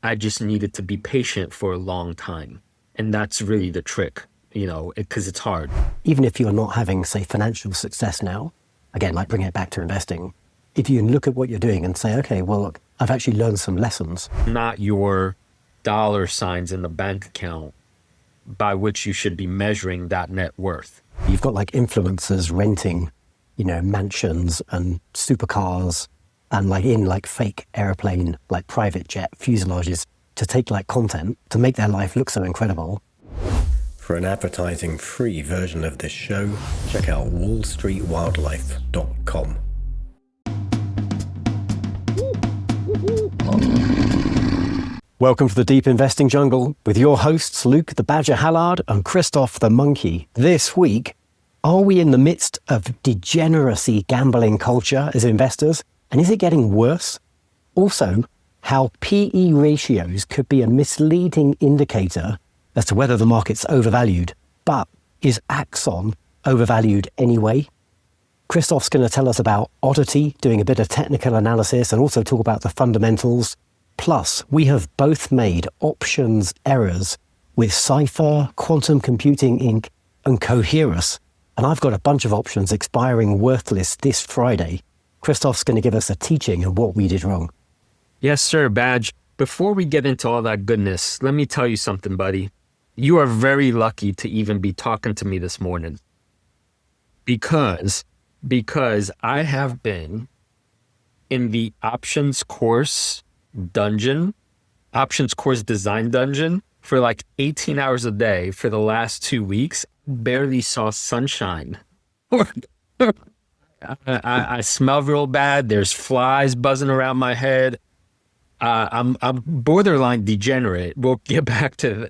I just needed to be patient for a long time. And that's really the trick, because it's hard. Even if you're not having, say, financial success now, again, like bringing it back to investing, if you look at what you're doing and say, okay, well, look, I've actually learned some lessons. Not your dollar signs in the bank account by which you should be measuring that net worth. You've got like influencers renting, mansions and supercars and like fake airplane, like private jet fuselages to take like content to make their life look so incredible. For an advertising-free version of this show, check out wallstreetwildlife.com. Welcome to the Deep Investing Jungle with your hosts, Luke the Badger Hallard and Krzysztof the Monkey. This week, are we in the midst of degeneracy gambling culture as investors? And is it getting worse? Also, how PE ratios could be a misleading indicator as to whether the market's overvalued. But is Axon overvalued anyway? Krzysztof's going to tell us about Oddity, doing a bit of technical analysis and also talk about the fundamentals. Plus, we have both made options errors with Cipher, Quantum Computing Inc. and Coherus. And I've got a bunch of options expiring worthless this Friday. Krzysztof's going to give us a teaching of what we did wrong. Yes, sir, Badge. Before we get into all that goodness, let me tell you something, buddy. You are very lucky to even be talking to me this morning. Because I have been in the options course design dungeon for like 18 hours a day for the last 2 weeks. Barely saw sunshine. I smell real bad. There's flies buzzing around my head. I'm borderline degenerate. We'll get back to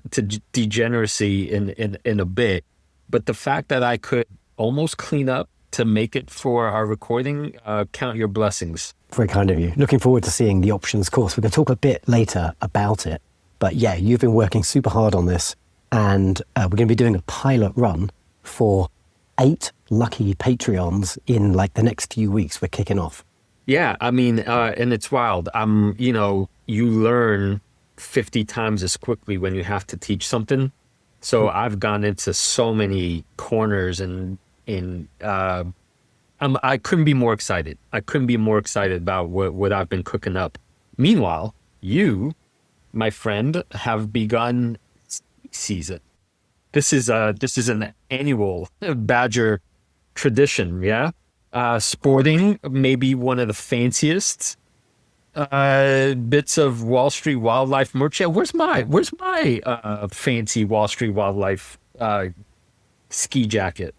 degeneracy in a bit. But the fact that I could almost clean up to make it for our recording, count your blessings. Very kind of you. Looking forward to seeing the options course. We're going to talk a bit later about it. But yeah, you've been working super hard on this. And we're going to be doing a pilot run for 8 lucky Patreons in like the next few weeks. We're kicking off. Yeah, I mean, and it's wild. You learn 50 times as quickly when you have to teach something. So I've gone into so many corners and I couldn't be more excited. I couldn't be more excited about what I've been cooking up. Meanwhile, you, my friend, have begun season. This is an annual Badger tradition, yeah? Sporting maybe one of the fanciest bits of Wall Street Wildlife merch. Yeah, where's my fancy Wall Street Wildlife ski jacket?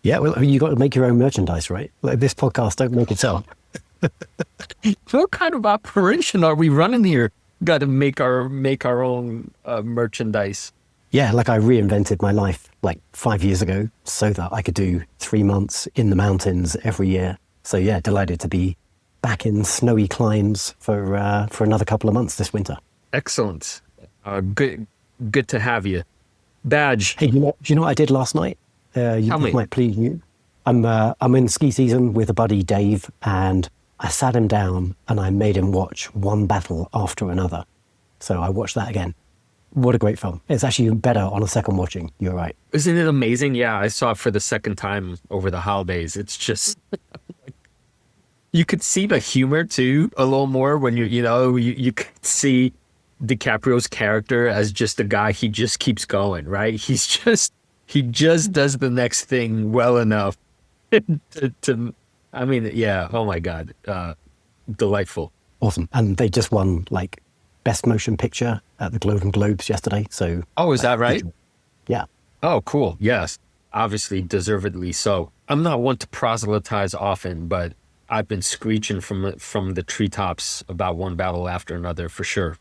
Yeah, well, you got to make your own merchandise, right? Like this podcast, don't make it sell. What kind of operation are we running here? Got to make our own merchandise. Yeah, like I reinvented my life like 5 years ago so that I could do 3 months in the mountains every year. So yeah, delighted to be back in snowy climes for another couple of months this winter. Excellent. Good to have you. Badge. Hey, do you know what I did last night? This might please you. I'm in ski season with a buddy, Dave, and I sat him down and I made him watch one battle after another. So I watched that again. What a great film. It's actually better on a second watching. You're right. Isn't it amazing? Yeah, I saw it for the second time over the holidays. It's just, you could see the humor too a little more when you could see DiCaprio's character as just a guy. He just keeps going, right? He just does the next thing well enough to I mean, yeah. Oh my God. Delightful. Awesome. And they just won like Best Motion Picture at the Golden Globes yesterday. So. Oh, is that right? Yeah. Oh, cool. Yes. Obviously, deservedly so. I'm not one to proselytize often, but I've been screeching from the treetops about one battle after another for sure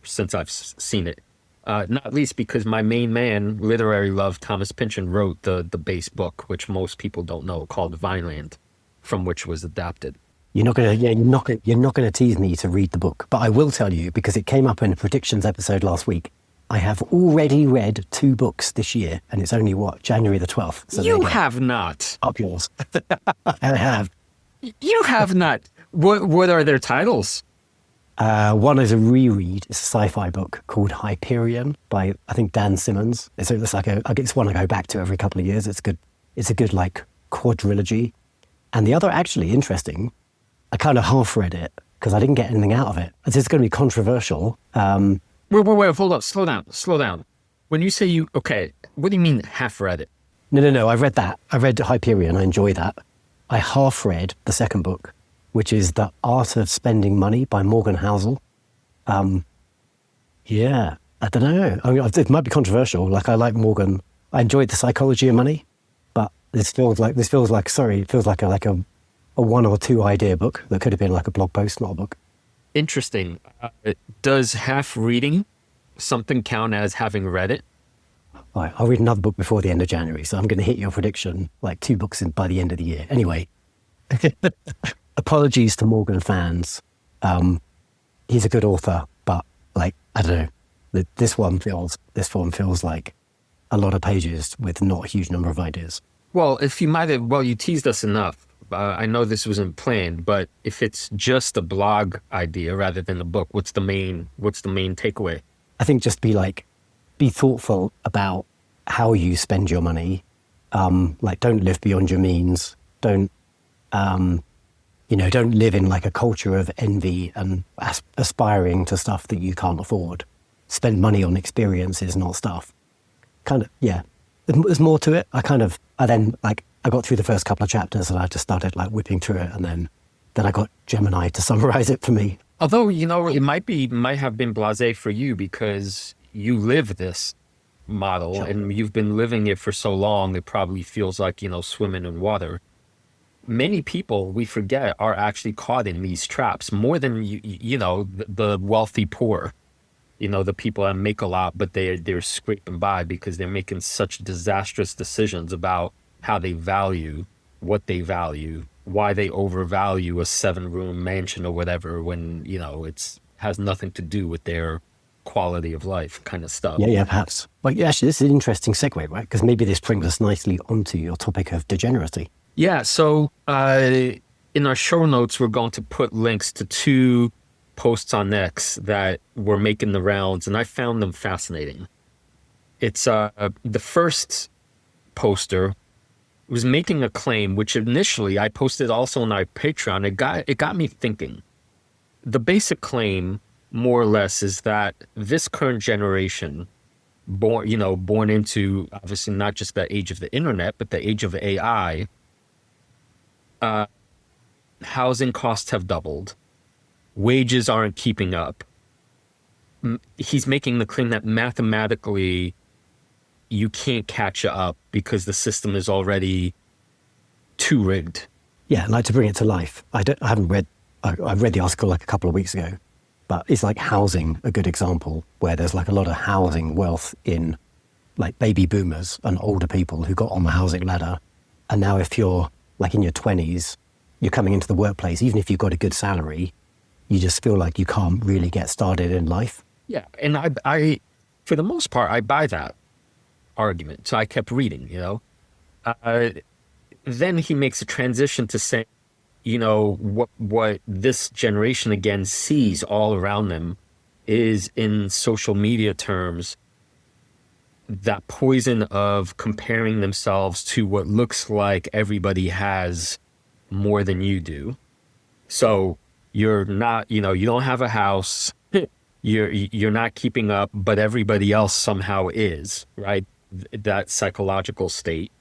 since I've seen it. Not least because my main man, literary love, Thomas Pynchon, wrote the base book, which most people don't know, called Vineland, from which was adapted. You're not gonna tease me to read the book, but I will tell you because it came up in a predictions episode last week. I have already read 2 books this year, and it's only January the 12th. So you have not. Up yours. I have. You have not. What are their titles? One is a reread. It's a sci-fi book called Hyperion by, I think, Dan Simmons. It's like it's one I go back to every couple of years. It's good. It's a good like quadrilogy. And the other, actually interesting, I kind of half read it because I didn't get anything out of it. It's going to be controversial. Wait, hold up, slow down. When you say what do you mean half read it? No. I read that. I read Hyperion. I enjoy that. I half read the second book, which is The Art of Spending Money by Morgan Housel. Yeah, I don't know. I mean, it might be controversial. Like, I like Morgan. I enjoyed The Psychology of Money, but it feels like a one or two idea book that could have been like a blog post, not a book. Interesting. Does half reading something count as having read it? All right, I'll read another book before the end of January, so I'm going to hit your prediction, like 2 books by the end of the year. Anyway, apologies to Morgan fans. He's a good author, but like, I don't know. This one feels like a lot of pages with not a huge number of ideas. Well, you teased us enough. I know this wasn't planned, but if it's just a blog idea rather than a book, what's the main takeaway? I think just be thoughtful about how you spend your money. Like, don't live beyond your means. Don't live in like a culture of envy and aspiring to stuff that you can't afford. Spend money on experiences, not stuff. Kind of, yeah. There's more to it. I got through the first couple of chapters and I just started like whipping through it, and then I got Gemini to summarize it for me. Although, it might have been blasé for you because you live this model, sure, and you've been living it for so long, it probably feels like, swimming in water. Many people, we forget, are actually caught in these traps more than, the wealthy poor. The people that make a lot, but they're scraping by because they're making such disastrous decisions about how they value, what they value, why they overvalue a 7-room mansion or whatever when, it's has nothing to do with their quality of life kind of stuff. Yeah, perhaps. Well, yeah, actually, this is an interesting segue, right? Because maybe this brings us nicely onto your topic of degeneracy. Yeah, so in our show notes, we're going to put links to 2 posts on X that were making the rounds, and I found them fascinating. It's the first poster was making a claim, which initially I posted also on our Patreon. It got me thinking. The basic claim, more or less, is that this current generation, born into obviously not just the age of the internet, but the age of AI, housing costs have doubled. Wages aren't keeping up. He's making the claim that mathematically you can't catch up because the system is already too rigged. Yeah, like, to bring it to life. I read the article like a couple of weeks ago, but it's like housing, a good example, where there's like a lot of housing wealth in like baby boomers and older people who got on the housing ladder. And now if you're like in your 20s, you're coming into the workplace, even if you've got a good salary, you just feel like you can't really get started in life. Yeah, and I for the most part, I buy that argument. So I kept reading, Then he makes a transition to say, what this generation again sees all around them is, in social media terms, that poison of comparing themselves to what looks like everybody has more than you do. So you're not, you don't have a house, you're not keeping up, but everybody else somehow is, right? That psychological state.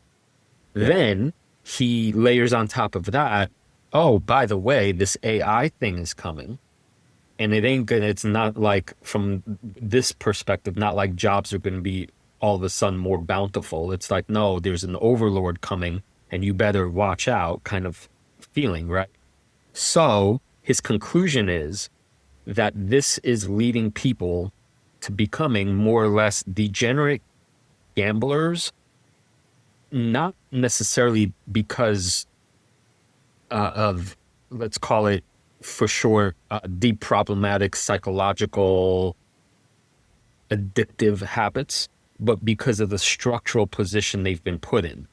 Yeah. Then he layers on top of that, oh, by the way, this AI thing is coming. And it's not like, from this perspective, not like jobs are going to be all of a sudden more bountiful. It's like, no, there's an overlord coming and you better watch out kind of feeling, right? So his conclusion is that this is leading people to becoming more or less degenerate gamblers, not necessarily because of, let's call it for sure, deep problematic psychological addictive habits, but because of the structural position they've been put in.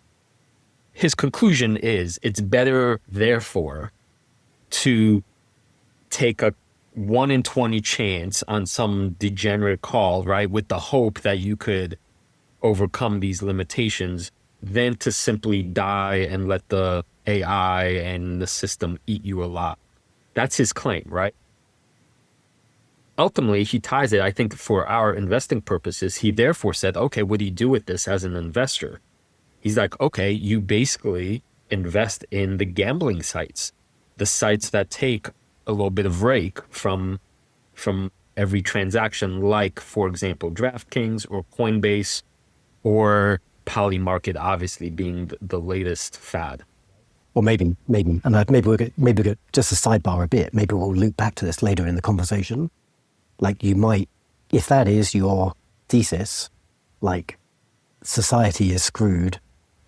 His conclusion is it's better, therefore, to take a 1 in 20 chance on some degenerate call, right, with the hope that you could overcome these limitations, than to simply die and let the AI and the system eat you alive. That's his claim, right? Ultimately, he ties it, I think, for our investing purposes. He therefore said, okay, what do you do with this as an investor? He's like, okay, you basically invest in the gambling sites, the sites that take a little bit of rake from every transaction, like, for example, DraftKings or Coinbase or Polymarket, obviously being the latest fad. Or maybe, and maybe we'll get just a sidebar a bit. Maybe we'll loop back to this later in the conversation. Like you might, if that is your thesis, like society is screwed,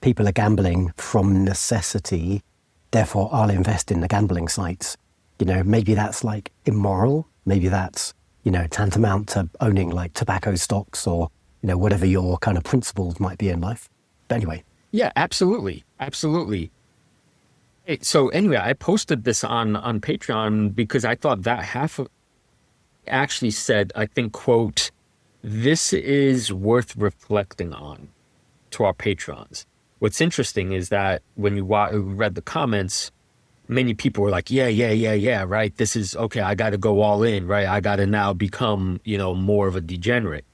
people are gambling from necessity, therefore I'll invest in the gambling sites. You know, maybe that's like immoral. Maybe that's, you know, tantamount to owning like tobacco stocks or, you know, whatever your kind of principles might be in life. But anyway. Yeah, absolutely. Absolutely. So anyway, I posted this on Patreon because I thought that half of actually said, I think, quote, this is worth reflecting on, to our patrons. What's interesting is that when you read the comments, many people were like, yeah, right? This is, okay, I got to go all in, right? I got to now become, you know, more of a degenerate.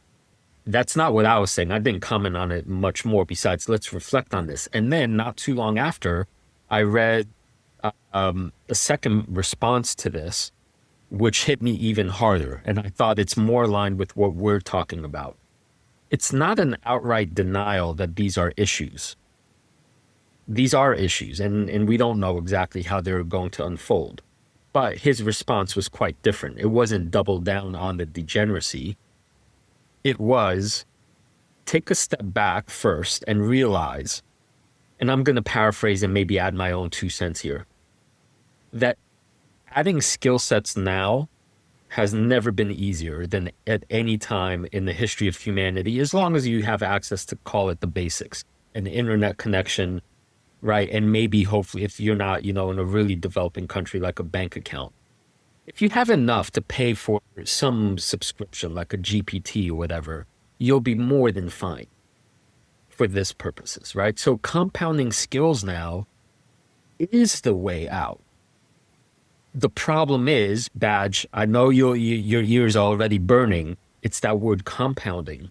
That's not what I was saying. I didn't comment on it much more besides, let's reflect on this. And then not too long after, I read a second response to this, which hit me even harder. And I thought it's more aligned with what we're talking about. It's not an outright denial that these are issues. These are issues, and we don't know exactly how they're going to unfold. But his response was quite different. It wasn't double down on the degeneracy. It was take a step back first and realize, and I'm going to paraphrase and maybe add my own 2 cents here, that adding skill sets now has never been easier than at any time in the history of humanity, as long as you have access to, call it, the basics, an internet connection, right? And maybe hopefully if you're not, you know, in a really developing country, like a bank account, if you have enough to pay for some subscription, like a GPT or whatever, you'll be more than fine for this purposes, right? So compounding skills now is the way out. The problem is, Badge, I know your ears are already burning. It's that word compounding.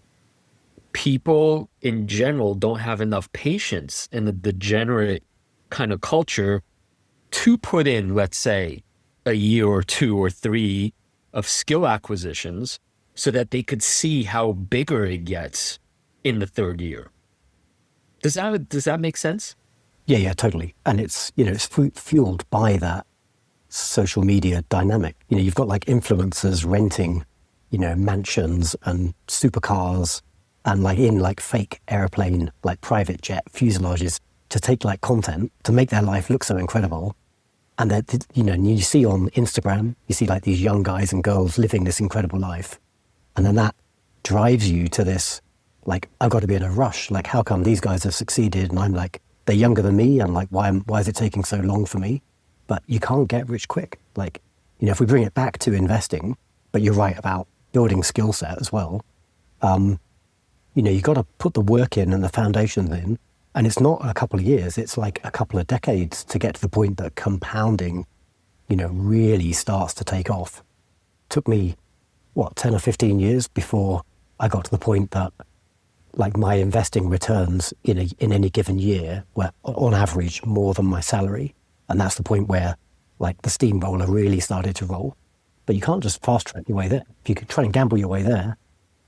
People in general don't have enough patience in the degenerate kind of culture to put in, let's say, a year or 2 or 3 of skill acquisitions so that they could see how bigger it gets in the 3rd year. Does that make sense? Yeah, totally. And it's, you know, it's fueled by that social media dynamic. You know, you've got like influencers renting, you know, mansions and supercars and like in like fake airplane, like private jet fuselages to take like content to make their life look so incredible. And that, you know, you see on Instagram, you see like these young guys and girls living this incredible life. And then that drives you to this, like, I've got to be in a rush. Like, how come these guys have succeeded? And I'm like, they're younger than me. And like, why is it taking so long for me? But you can't get rich quick. Like, you know, if we bring it back to investing, but you're right about building skill set as well. You know, you got to put the work in and the foundations in. And it's not a couple of years, it's like a couple of decades to get to the point that compounding, you know, really starts to take off. Took me, 10 or 15 years before I got to the point that like my investing returns in any given year were on average more than my salary. And that's the point where like the steamroller really started to roll. But you can't just fast track your way there. If you could try and gamble your way there,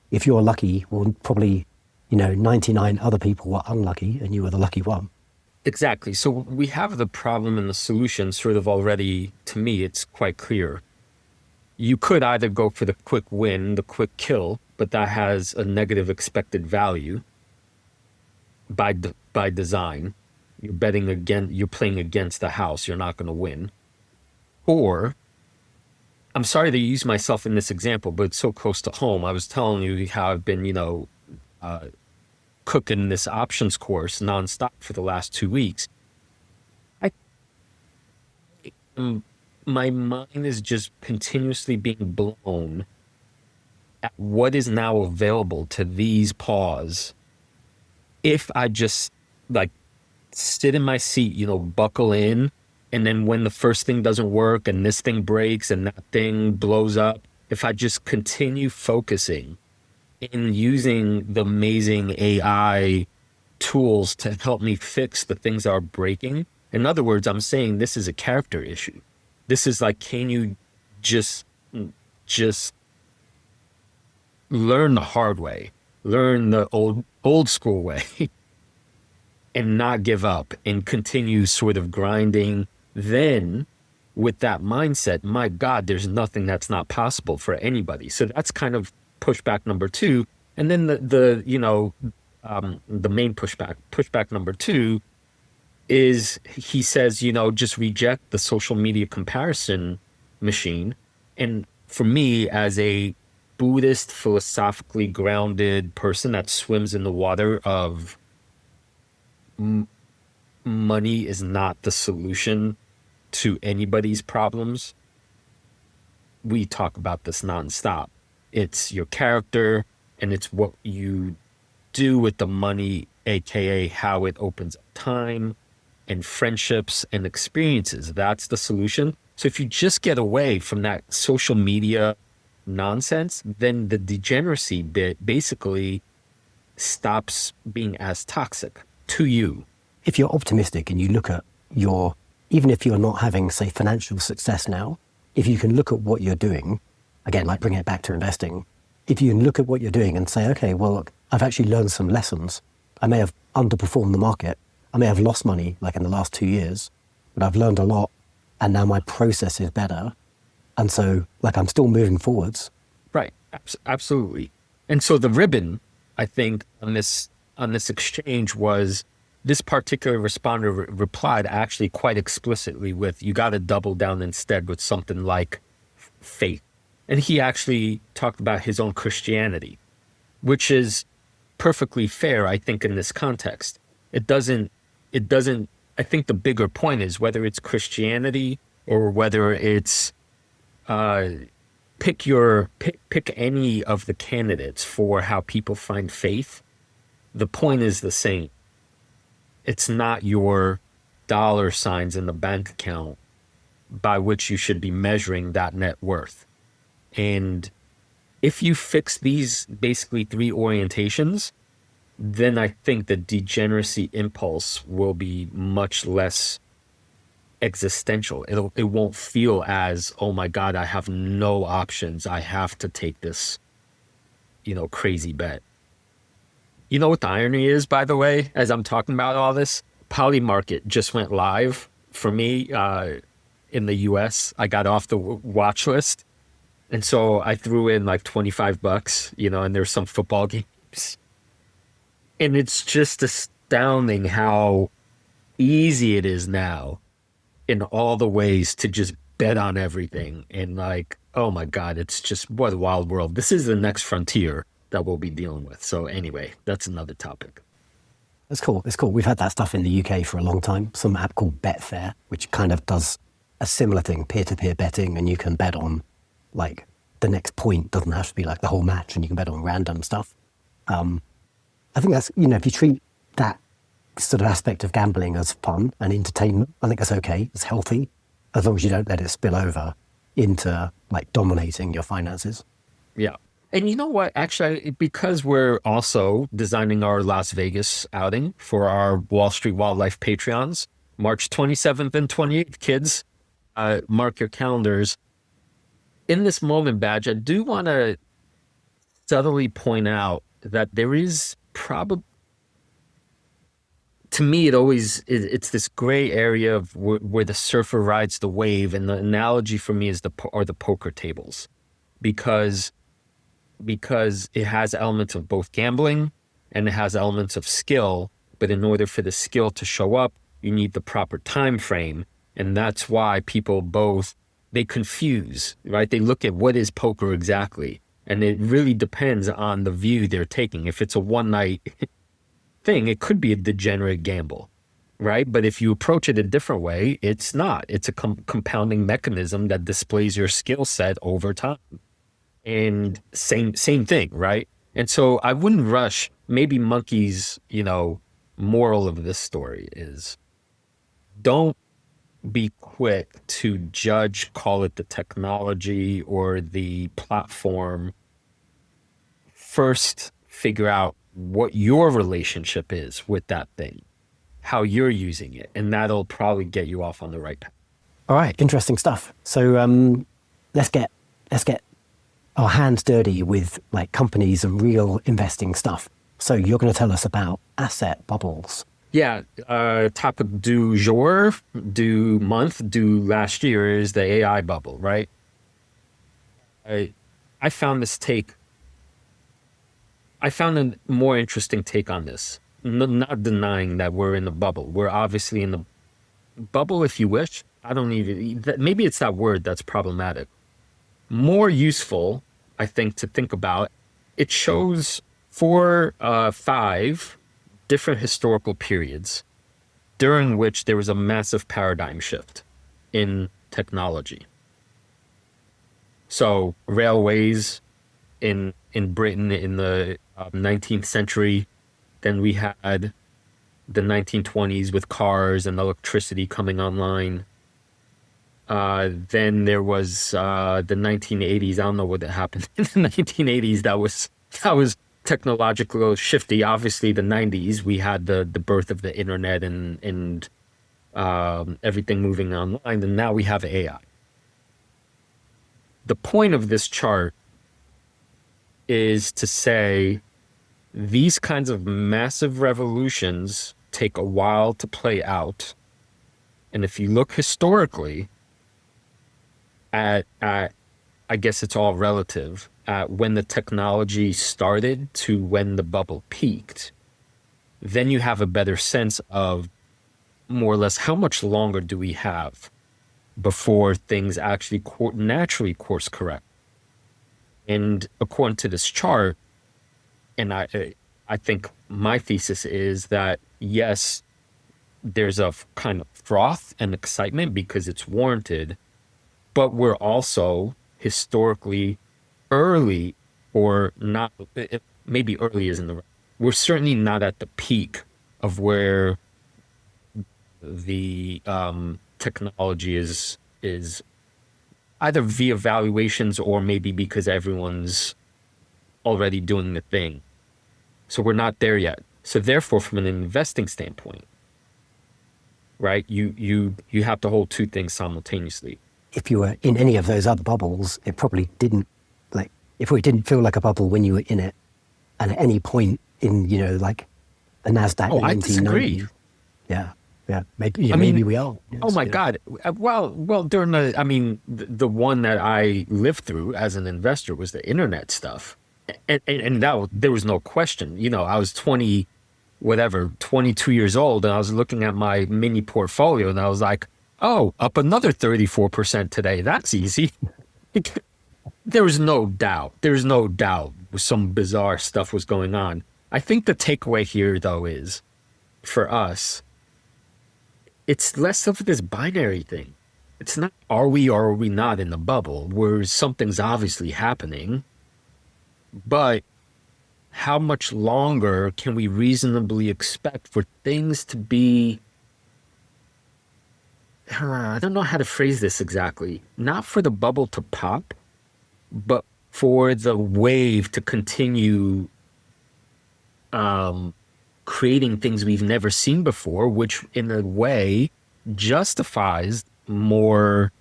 if you're lucky, well, probably, you know, 99 other people were unlucky and you were the lucky one. Exactly. So we have the problem and the solution sort of already. To me, it's quite clear. You could either go for the quick win, the quick kill, but that has a negative expected value by design. You're betting against, you're playing against the house. You're not going to win. Or, I'm sorry to use myself in this example, but it's so close to home. I was telling you how I've been, you know, cooking this options course nonstop for the last 2 weeks. I am my mind is just continuously being blown at what is now available to these paws if I just like sit in my seat, buckle in, and then when the first thing doesn't work and this thing breaks and that thing blows up, if I just continue focusing in using the amazing AI tools to help me fix the things that are breaking. In other words, I'm saying this is a character issue. This is like, can you just learn the hard way, learn the old school way, and not give up and continue sort of grinding? Then with that mindset, my God, there's nothing that's not possible for anybody. So that's kind of pushback number two. And then the main pushback number two is he says, just reject the social media comparison machine. And for me, as a Buddhist, philosophically grounded person that swims in the water of money is not the solution to anybody's problems, we talk about this nonstop. It's your character and it's what you do with the money, aka how it opens up time and friendships and experiences. That's the solution. So if you just get away from that social media nonsense, then the degeneracy bit basically stops being as toxic to you. If you're optimistic and you look at even if you're not having, say, financial success now, if you can look at what you're doing, again, like bringing it back to investing, if you can look at what you're doing and say, okay, well, look, I've actually learned some lessons. I may have underperformed the market. I may have lost money like in the last 2 years, but I've learned a lot and now my process is better. And so like I'm still moving forwards. Right. Absolutely. And so the ribbon, I think, on this exchange was this particular responder replied actually quite explicitly with, you got to double down instead with something like faith. And he actually talked about his own Christianity, which is perfectly fair, I think, in this context. It doesn't, I think the bigger point is whether it's Christianity or whether it's, pick any of the candidates for how people find faith. The point is the same. It's not your dollar signs in the bank account by which you should be measuring that net worth. And if you fix these basically three orientations, then I think the degeneracy impulse will be much less existential. It won't feel as, oh my God, I have no options. I have to take this, crazy bet. You know what the irony is, by the way, as I'm talking about all this? Polymarket just went live for me in the US. I got off the watch list. And so I threw in like $25, and there's some football games. And it's just astounding how easy it is now in all the ways to just bet on everything. And like, oh my God, it's just what a wild world. This is the next frontier that we'll be dealing with. So anyway, that's another topic. That's cool. It's cool. We've had that stuff in the UK for a long time. Some app called Betfair, which kind of does a similar thing, peer-to-peer betting, and you can bet on like the next point. Doesn't have to be like the whole match, and you can bet on random stuff. I think that's, if you treat that sort of aspect of gambling as fun and entertainment, I think that's okay. It's healthy, as long as you don't let it spill over into like dominating your finances. Yeah. And you know what? Actually, because we're also designing our Las Vegas outing for our Wall Street Wildlife Patreons, March 27th and 28th, kids, mark your calendars. In this moment, Badge, I do want to subtly point out that there is probably, to me, it's this gray area of where the surfer rides the wave. And the analogy for me is the poker tables, because it has elements of both gambling and it has elements of skill. But in order for the skill to show up, you need the proper time frame. And that's why people they confuse, right? They look at what is poker exactly. And it really depends on the view they're taking. If it's a one night thing, it could be a degenerate gamble. right? But if you approach it a different way, it's not. It's a compounding mechanism that displays your skill set over time. And same thing, right? And so I wouldn't rush. Maybe Monkey's, moral of this story is don't be quick to judge, call it the technology or the platform. First, figure out what your relationship is with that thing, how you're using it, and that'll probably get you off on the right path. All right, interesting stuff. So let's get our hands dirty with like companies and real investing stuff. So you're going to tell us about asset bubbles. Yeah, topic du jour, du month, du last year is the AI bubble, right? I found a more interesting take on this. Not denying that we're in the bubble. We're obviously in the bubble, if you wish. I don't need it. Maybe it's that word that's problematic. More useful, I think, to think about. It shows 5 different historical periods during which there was a massive paradigm shift in technology. So railways in Britain in the 19th century, then we had the 1920s with cars and electricity coming online. Then there was the 1980s. I don't know what happened in the 1980s. That was technological shifty. Obviously, the 90s, we had the birth of the internet and everything moving online. And now we have AI. The point of this chart is to say these kinds of massive revolutions take a while to play out. And if you look historically at I guess it's all relative, at when the technology started to when the bubble peaked, then you have a better sense of more or less how much longer do we have before things actually naturally course correct. And according to this chart, and I think my thesis is that, yes, there's a kind of froth and excitement because it's warranted, but we're also historically early, or not, maybe early isn't the right. We're certainly not at the peak of where the technology is either via valuations or maybe because everyone's already doing the thing. So we're not there yet. So therefore, from an investing standpoint, right, you have to hold two things simultaneously. If you were in any of those other bubbles, it probably didn't, like, if it didn't feel like a bubble when you were in it, and at any point in, like the NASDAQ in 1990. I disagree. Yeah, maybe we are. Yes, oh my God. Well, during the one that I lived through as an investor was the internet stuff. And that there was no question. I was 22 years old, and I was looking at my mini portfolio, and I was like, oh, up another 34% today. That's easy. There was no doubt. Some bizarre stuff was going on. I think the takeaway here, though, is for us, it's less of this binary thing. It's not, are we or are we not in the bubble, where something's obviously happening, but how much longer can we reasonably expect for things to be, I don't know how to phrase this exactly, not for the bubble to pop, but for the wave to continue creating things we've never seen before, which in a way justifies more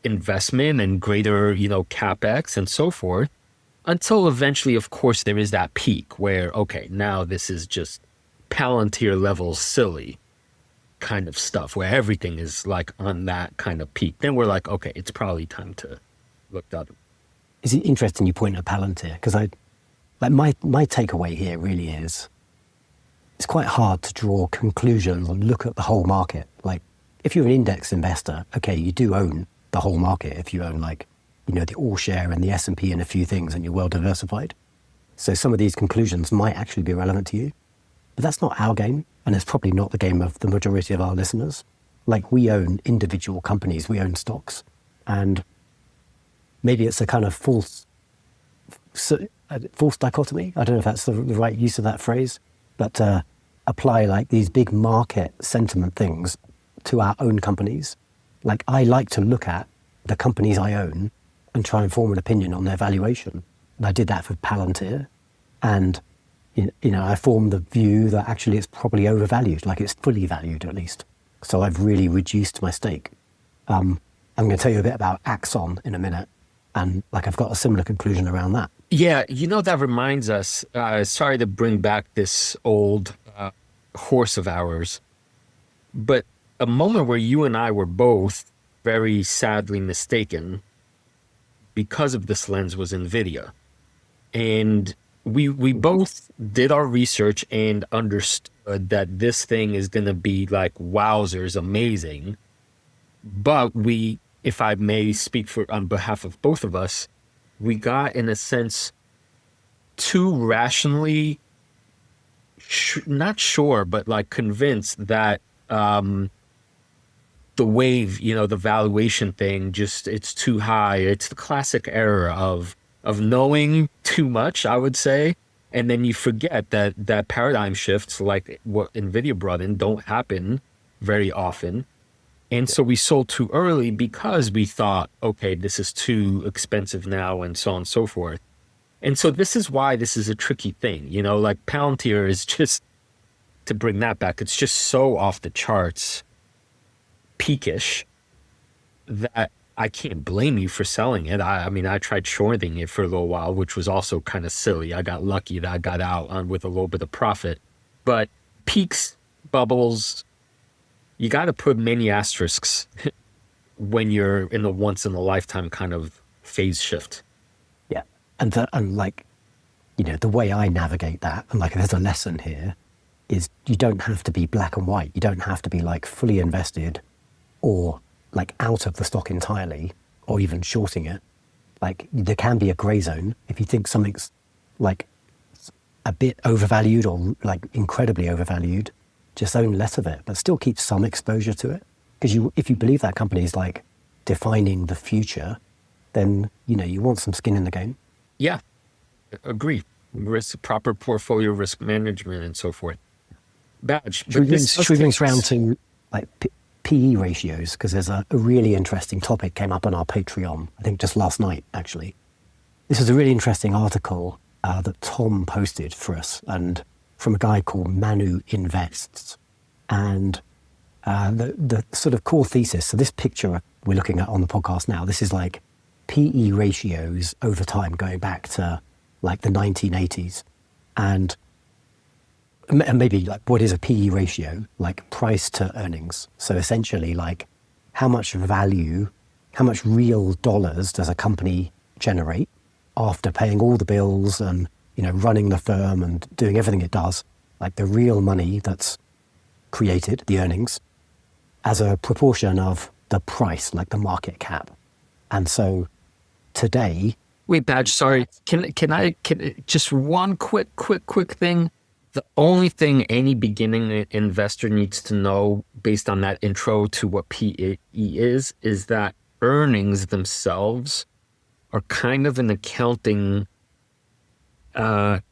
investment and greater, CapEx and so forth, until eventually, of course, there is that peak where, okay, now this is just Palantir level silly kind of stuff where everything is like on that kind of peak. Then we're like, okay, it's probably time to look at it. Is it interesting you point at Palantir? Because my takeaway here really is it's quite hard to draw conclusions and look at the whole market. Like, if you're an index investor, okay, you do own the whole market. If you own the all share and the S&P and a few things, and you're well diversified. So some of these conclusions might actually be relevant to you. But that's not our game, and it's probably not the game of the majority of our listeners. Like, we own individual companies, we own stocks, and maybe it's a kind of false dichotomy. I don't know if that's the right use of that phrase, but apply like these big market sentiment things to our own companies. Like, I like to look at the companies I own and try and form an opinion on their valuation. And I did that for Palantir. And, I formed the view that actually it's probably overvalued, like it's fully valued at least. So I've really reduced my stake. I'm going to tell you a bit about Axon in a minute. And like, I've got a similar conclusion around that. Yeah, that reminds us, sorry to bring back this old horse of ours, but a moment where you and I were both very sadly mistaken because of this lens was NVIDIA. And we both did our research and understood that this thing is going to be like wowzers amazing. But we, if I may speak on behalf of both of us, we got, in a sense, too rationally, not sure, but like convinced that the wave, the valuation thing, just, it's too high. It's the classic error of knowing too much, I would say. And then you forget that paradigm shifts like what NVIDIA brought in don't happen very often. And so we sold too early because we thought, okay, this is too expensive now, and so on and so forth. And so this is why this is a tricky thing, like Palantir is just, to bring that back, it's just so off the charts, peakish, that I can't blame you for selling it. I mean, I tried shorting it for a little while, which was also kind of silly. I got lucky that I got out with a little bit of profit. But peaks, bubbles, you got to put many asterisks when you're in a once in a lifetime kind of phase shift. Yeah. And like, the way I navigate that, and like, there's a lesson here, is you don't have to be black and white. You don't have to be like fully invested or like out of the stock entirely or even shorting it. Like, there can be a gray zone. If you think something's like a bit overvalued or like incredibly overvalued, just own less of it, but still keep some exposure to it. Because if you believe that company is like defining the future, then, you want some skin in the game. Yeah, agree. Proper portfolio risk management and so forth. Badge. Should we bring this around to like PE ratios? Because there's a really interesting topic came up on our Patreon, I think just last night, actually. This is a really interesting article that Tom posted for us, and from a guy called Manu Invests. And the sort of core thesis, so this picture we're looking at on the podcast now, this is like PE ratios over time going back to like the 1980s. And maybe like, what is a PE ratio? Like price to earnings. So essentially, like, how much value, how much real dollars does a company generate after paying all the bills and, running the firm and doing everything it does, like the real money that's created, the earnings, as a proportion of the price, like the market cap. And so today... Wait, Badge, sorry. Can I just one quick thing? The only thing any beginning investor needs to know based on that intro to what PE is that earnings themselves are kind of an accounting, they're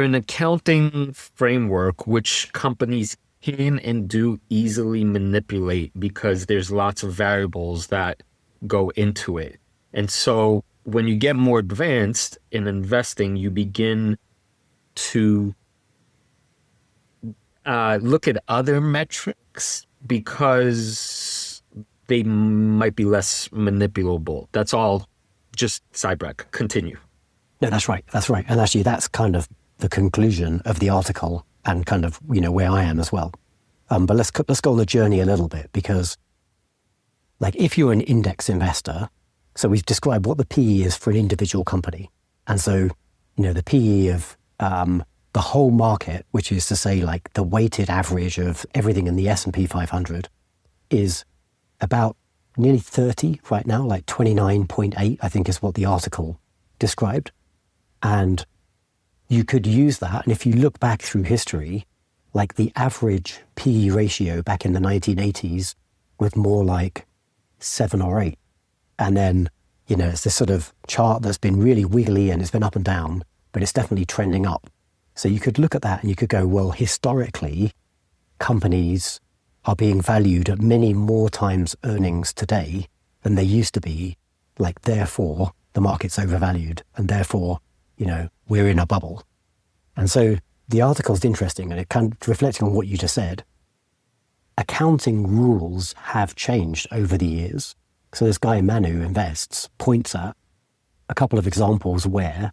an accounting framework which companies can and do easily manipulate because there's lots of variables that go into it. And so when you get more advanced in investing, you begin to look at other metrics because they might be less manipulable. That's all. Just sidetrack. Continue. No, that's right. And actually, that's kind of the conclusion of the article and kind of, where I am as well. But let's go on the journey a little bit, because like, if you're an index investor, so we've described what the PE is for an individual company. And so, the PE of the whole market, which is to say like the weighted average of everything in the S&P 500, is about nearly 30 right now, like 29.8, I think is what the article described. And you could use that. And if you look back through history, like the average PE ratio back in the 1980s was more like 7 or 8. And then, it's this sort of chart that's been really wiggly and it's been up and down, but it's definitely trending up. So you could look at that and you could go, well, historically, companies are being valued at many more times earnings today than they used to be. Like, therefore, the market's overvalued and therefore, we're in a bubble. And so the article's interesting, and it kind of reflecting on what you just said. Accounting rules have changed over the years. So this guy, Manu Invests, points at a couple of examples where,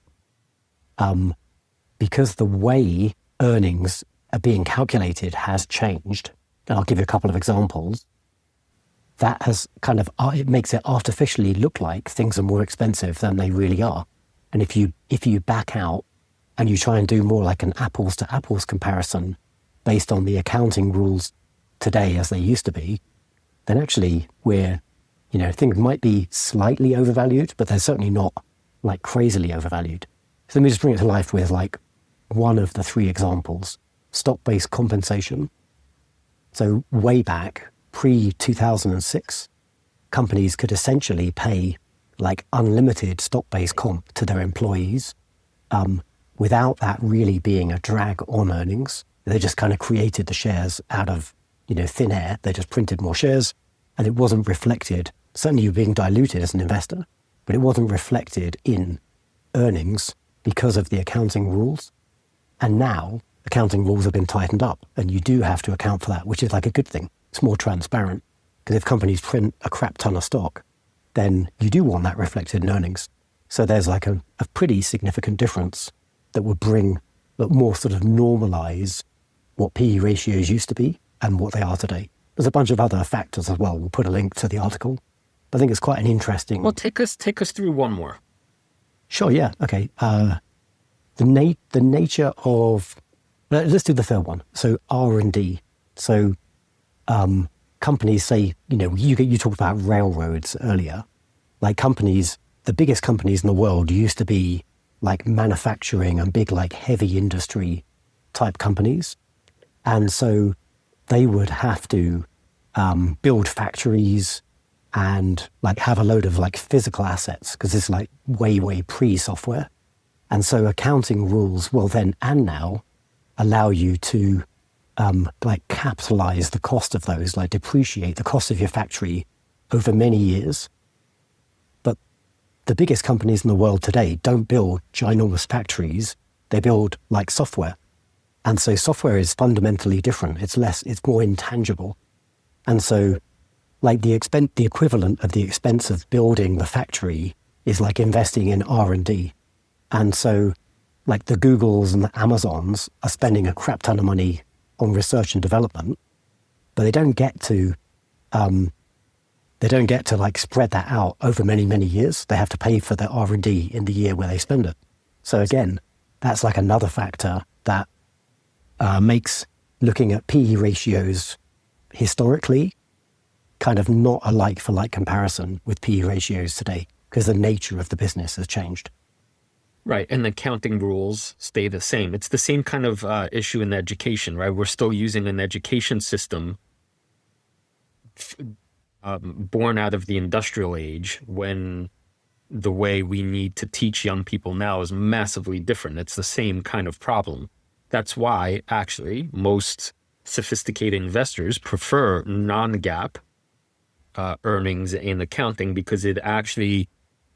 because the way earnings are being calculated has changed, and I'll give you a couple of examples, that has it makes it artificially look like things are more expensive than they really are. And if you back out and you try and do more like an apples to apples comparison based on the accounting rules today as they used to be, then actually things might be slightly overvalued, but they're certainly not like crazily overvalued. So let me just bring it to life with like one of the 3 examples: stock-based compensation. So way back, pre-2006, companies could essentially pay like unlimited stock-based comp to their employees without that really being a drag on earnings. They just kind of created the shares out of thin air. They just printed more shares, and it wasn't reflected. Certainly you're being diluted as an investor, but it wasn't reflected in earnings because of the accounting rules. And now accounting rules have been tightened up, and you do have to account for that, which is like a good thing. It's more transparent, because if companies print a crap ton of stock, then you do want that reflected in earnings. So there's like a pretty significant difference that would more sort of normalize what PE ratios used to be and what they are today. There's a bunch of other factors as well. We'll put a link to the article. I think it's quite an interesting... Well, take us through one more. Sure, yeah, okay. The nature of... Let's do the third one. So R&D. So companies say, you talked about railroads earlier. Like companies, the biggest companies in the world used to be like manufacturing and big like heavy industry type companies. And so they would have to build factories and like have a load of like physical assets, because it's like way pre-software. And so accounting rules will then and now allow you to like capitalize the cost of those, like depreciate the cost of your factory over many years. But the biggest companies in the world today don't build ginormous factories. They build like software. And so software is fundamentally different. It's more intangible. And so like the equivalent of the expense of building the factory is like investing in R&D. And so like the Googles and the Amazons are spending a crap ton of money on research and development, but they don't get to like spread that out over many years. They have to pay for their R&D in the year where they spend it. So again, that's like another factor that makes looking at PE ratios historically kind of not a like-for-like comparison with PE ratios today, because the nature of the business has changed. Right, and the accounting rules stay the same. It's the same kind of issue in education, right? We're still using an education system born out of the industrial age, when the way we need to teach young people now is massively different. It's the same kind of problem. That's why, actually, most sophisticated investors prefer non-GAAP earnings in accounting, because it actually,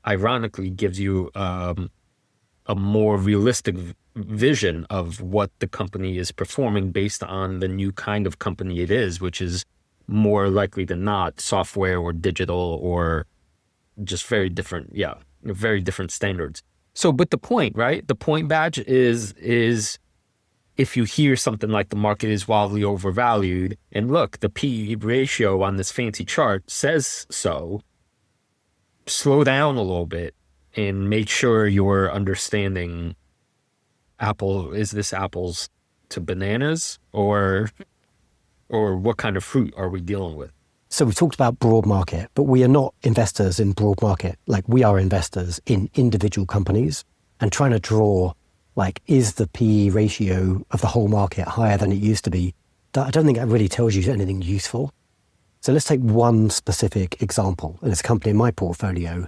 ironically, gives you a more realistic vision of what the company is performing based on the new kind of company it is, which is more likely than not software or digital or just very different standards. So, but the point, right? The point, Badge, is if you hear something like the market is wildly overvalued, and look, the PE ratio on this fancy chart says so, slow down a little bit and make sure you're understanding is this apples to bananas, or what kind of fruit are we dealing with? So we've talked about broad market, but we are not investors in broad market. Like, we are investors in individual companies and trying to draw Like, is the PE ratio of the whole market higher than it used to be? I don't think that really tells you anything useful. So let's take one specific example. And it's a company in my portfolio,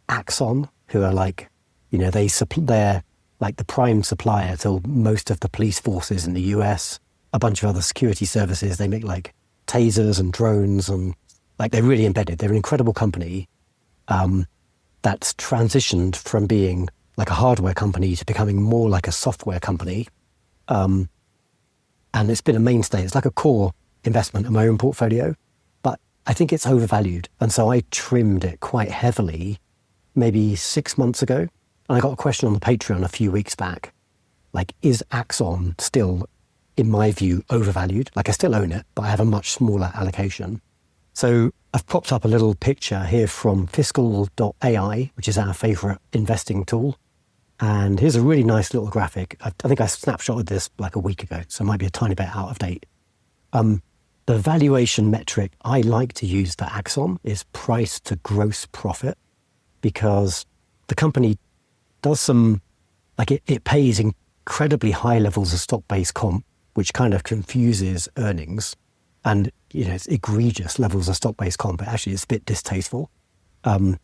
Axon, who are like, they're like the prime supplier to most of the police forces in the US, a bunch of other security services. They make like tasers and drones, and like they're really embedded. They're an incredible company that's transitioned from being like a hardware company to becoming more like a software company. And it's been a mainstay. It's like a core investment in my own portfolio, but I think it's overvalued. And so I trimmed it quite heavily maybe 6 months ago. And I got a question on the Patreon a few weeks back. Like, is Axon still, in my view, overvalued? Like, I still own it, but I have a much smaller allocation. So I've popped up a little picture here from fiscal.ai, which is our favorite investing tool. And here's a really nice little graphic. I think I snapshotted this like a week ago, so it might be a tiny bit out of date. The valuation metric I like to use for Axon is price to gross profit, because the company does some, like it pays incredibly high levels of stock-based comp, which kind of confuses earnings. And, it's egregious levels of stock-based comp, but actually it's a bit distasteful. So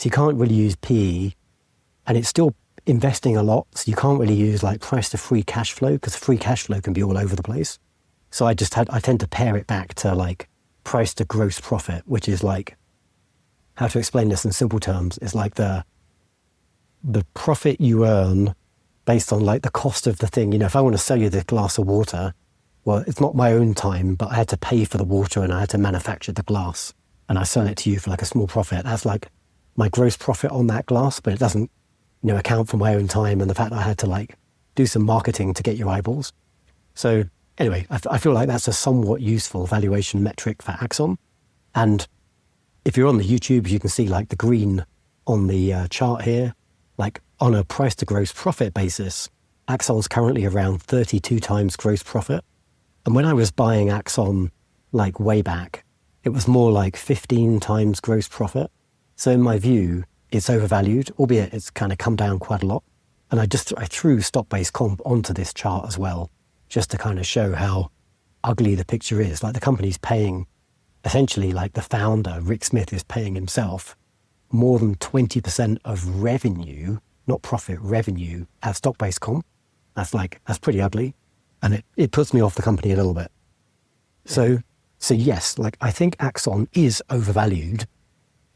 you can't really use PE, and it's still investing a lot. So you can't really use like price to free cash flow, because free cash flow can be all over the place. So I tend to pare it back to like price to gross profit, which is like, how to explain this in simple terms, is like the profit you earn based on like the cost of the thing. If I want to sell you this glass of water, well, it's not my own time, but I had to pay for the water and I had to manufacture the glass, and I sell it to you for like a small profit. That's like my gross profit on that glass, but it doesn't, account for my own time and the fact that I had to like do some marketing to get your eyeballs. So anyway, I feel like that's a somewhat useful valuation metric for Axon. And if you're on the YouTube, you can see like the green on the chart here, like on a price to gross profit basis, Axon's currently around 32 times gross profit. And when I was buying Axon like way back, it was more like 15 times gross profit. So in my view, it's overvalued, albeit it's kind of come down quite a lot. And I threw stock-based comp onto this chart as well, just to kind of show how ugly the picture is. Like the company's paying, essentially like the founder, Rick Smith, is paying himself more than 20% of revenue, not profit, revenue, as stock-based comp. That's pretty ugly. And it puts me off the company a little bit. So yes, like I think Axon is overvalued,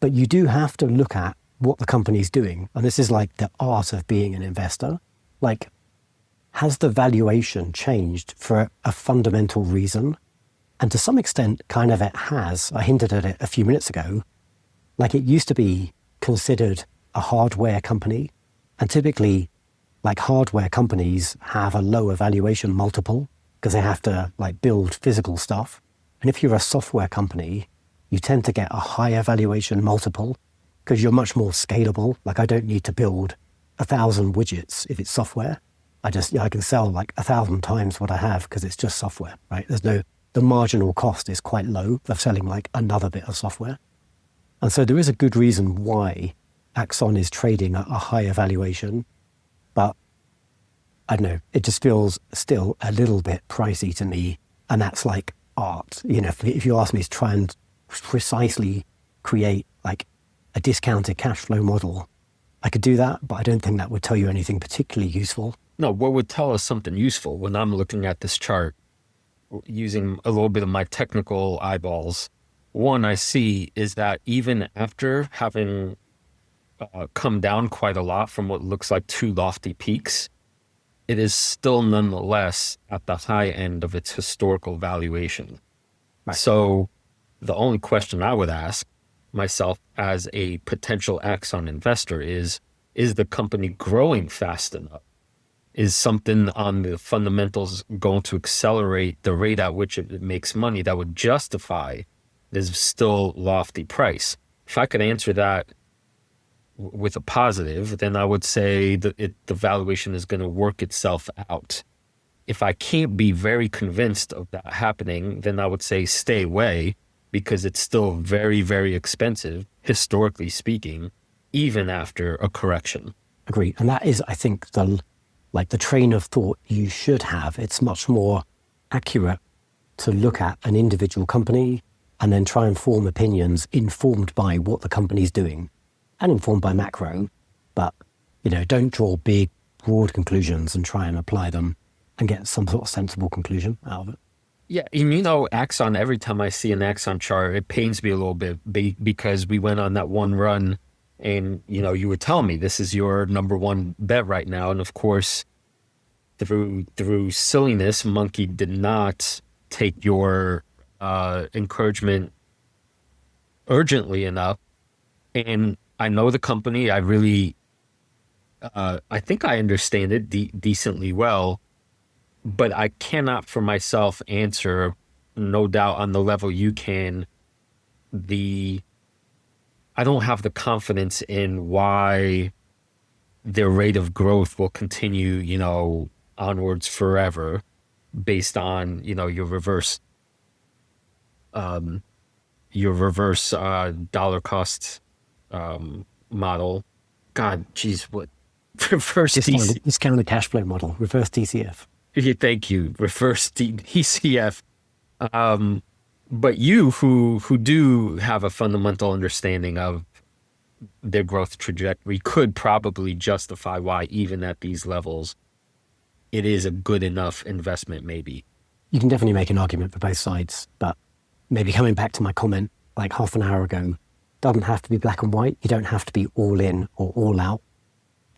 but you do have to look at what the company's doing. And this is like the art of being an investor. Like, has the valuation changed for a fundamental reason? And to some extent, kind of it has. I hinted at it a few minutes ago. Like, it used to be considered a hardware company. And typically, like hardware companies have a lower valuation multiple because they have to like build physical stuff. And if you're a software company, you tend to get a higher valuation multiple because you're much more scalable. Like, I don't need to build 1,000 widgets if it's software. I can sell like 1,000 times what I have because it's just software, right? The marginal cost is quite low of selling like another bit of software. And so there is a good reason why Axon is trading at a higher valuation, but I don't know, it just feels still a little bit pricey to me. And that's like art. If you ask me to try and precisely create like a discounted cash flow model, I could do that, but I don't think that would tell you anything particularly useful. No, what would tell us something useful when I'm looking at this chart, using a little bit of my technical eyeballs, one I see is that even after having come down quite a lot from what looks like two lofty peaks, it is still nonetheless at the high end of its historical valuation. Right. So the only question I would ask myself as a potential Axon investor is the company growing fast enough? Is something on the fundamentals going to accelerate the rate at which it makes money that would justify this still lofty price? If I could answer that with a positive, then I would say that the valuation is going to work itself out. If I can't be very convinced of that happening, then I would say stay away, because it's still very, very expensive, historically speaking, even after a correction. Agree. And that is, I think, the like the train of thought you should have. It's much more accurate to look at an individual company and then try and form opinions informed by what the company's doing and informed by macro. But, don't draw big, broad conclusions and try and apply them and get some sort of sensible conclusion out of it. Yeah, and Axon, every time I see an Axon chart, it pains me a little bit because we went on that one run and, you were telling me this is your number one bet right now. And of course, through silliness, Monkey did not take your encouragement urgently enough. And I know the company. I really, I think I understand it decently well, but I cannot for myself answer, no doubt on the level you can, I don't have the confidence in why their rate of growth will continue, onwards forever based on, your reverse dollar cost model. God, geez, what reverse discounted cash flow model, reverse DCF. Yeah, thank you, reverse DCF. But you who do have a fundamental understanding of their growth trajectory could probably justify why even at these levels it is a good enough investment. Maybe you can definitely make an argument for both sides, but maybe coming back to my comment like half an hour ago, doesn't have to be black and white. You don't have to be all in or all out.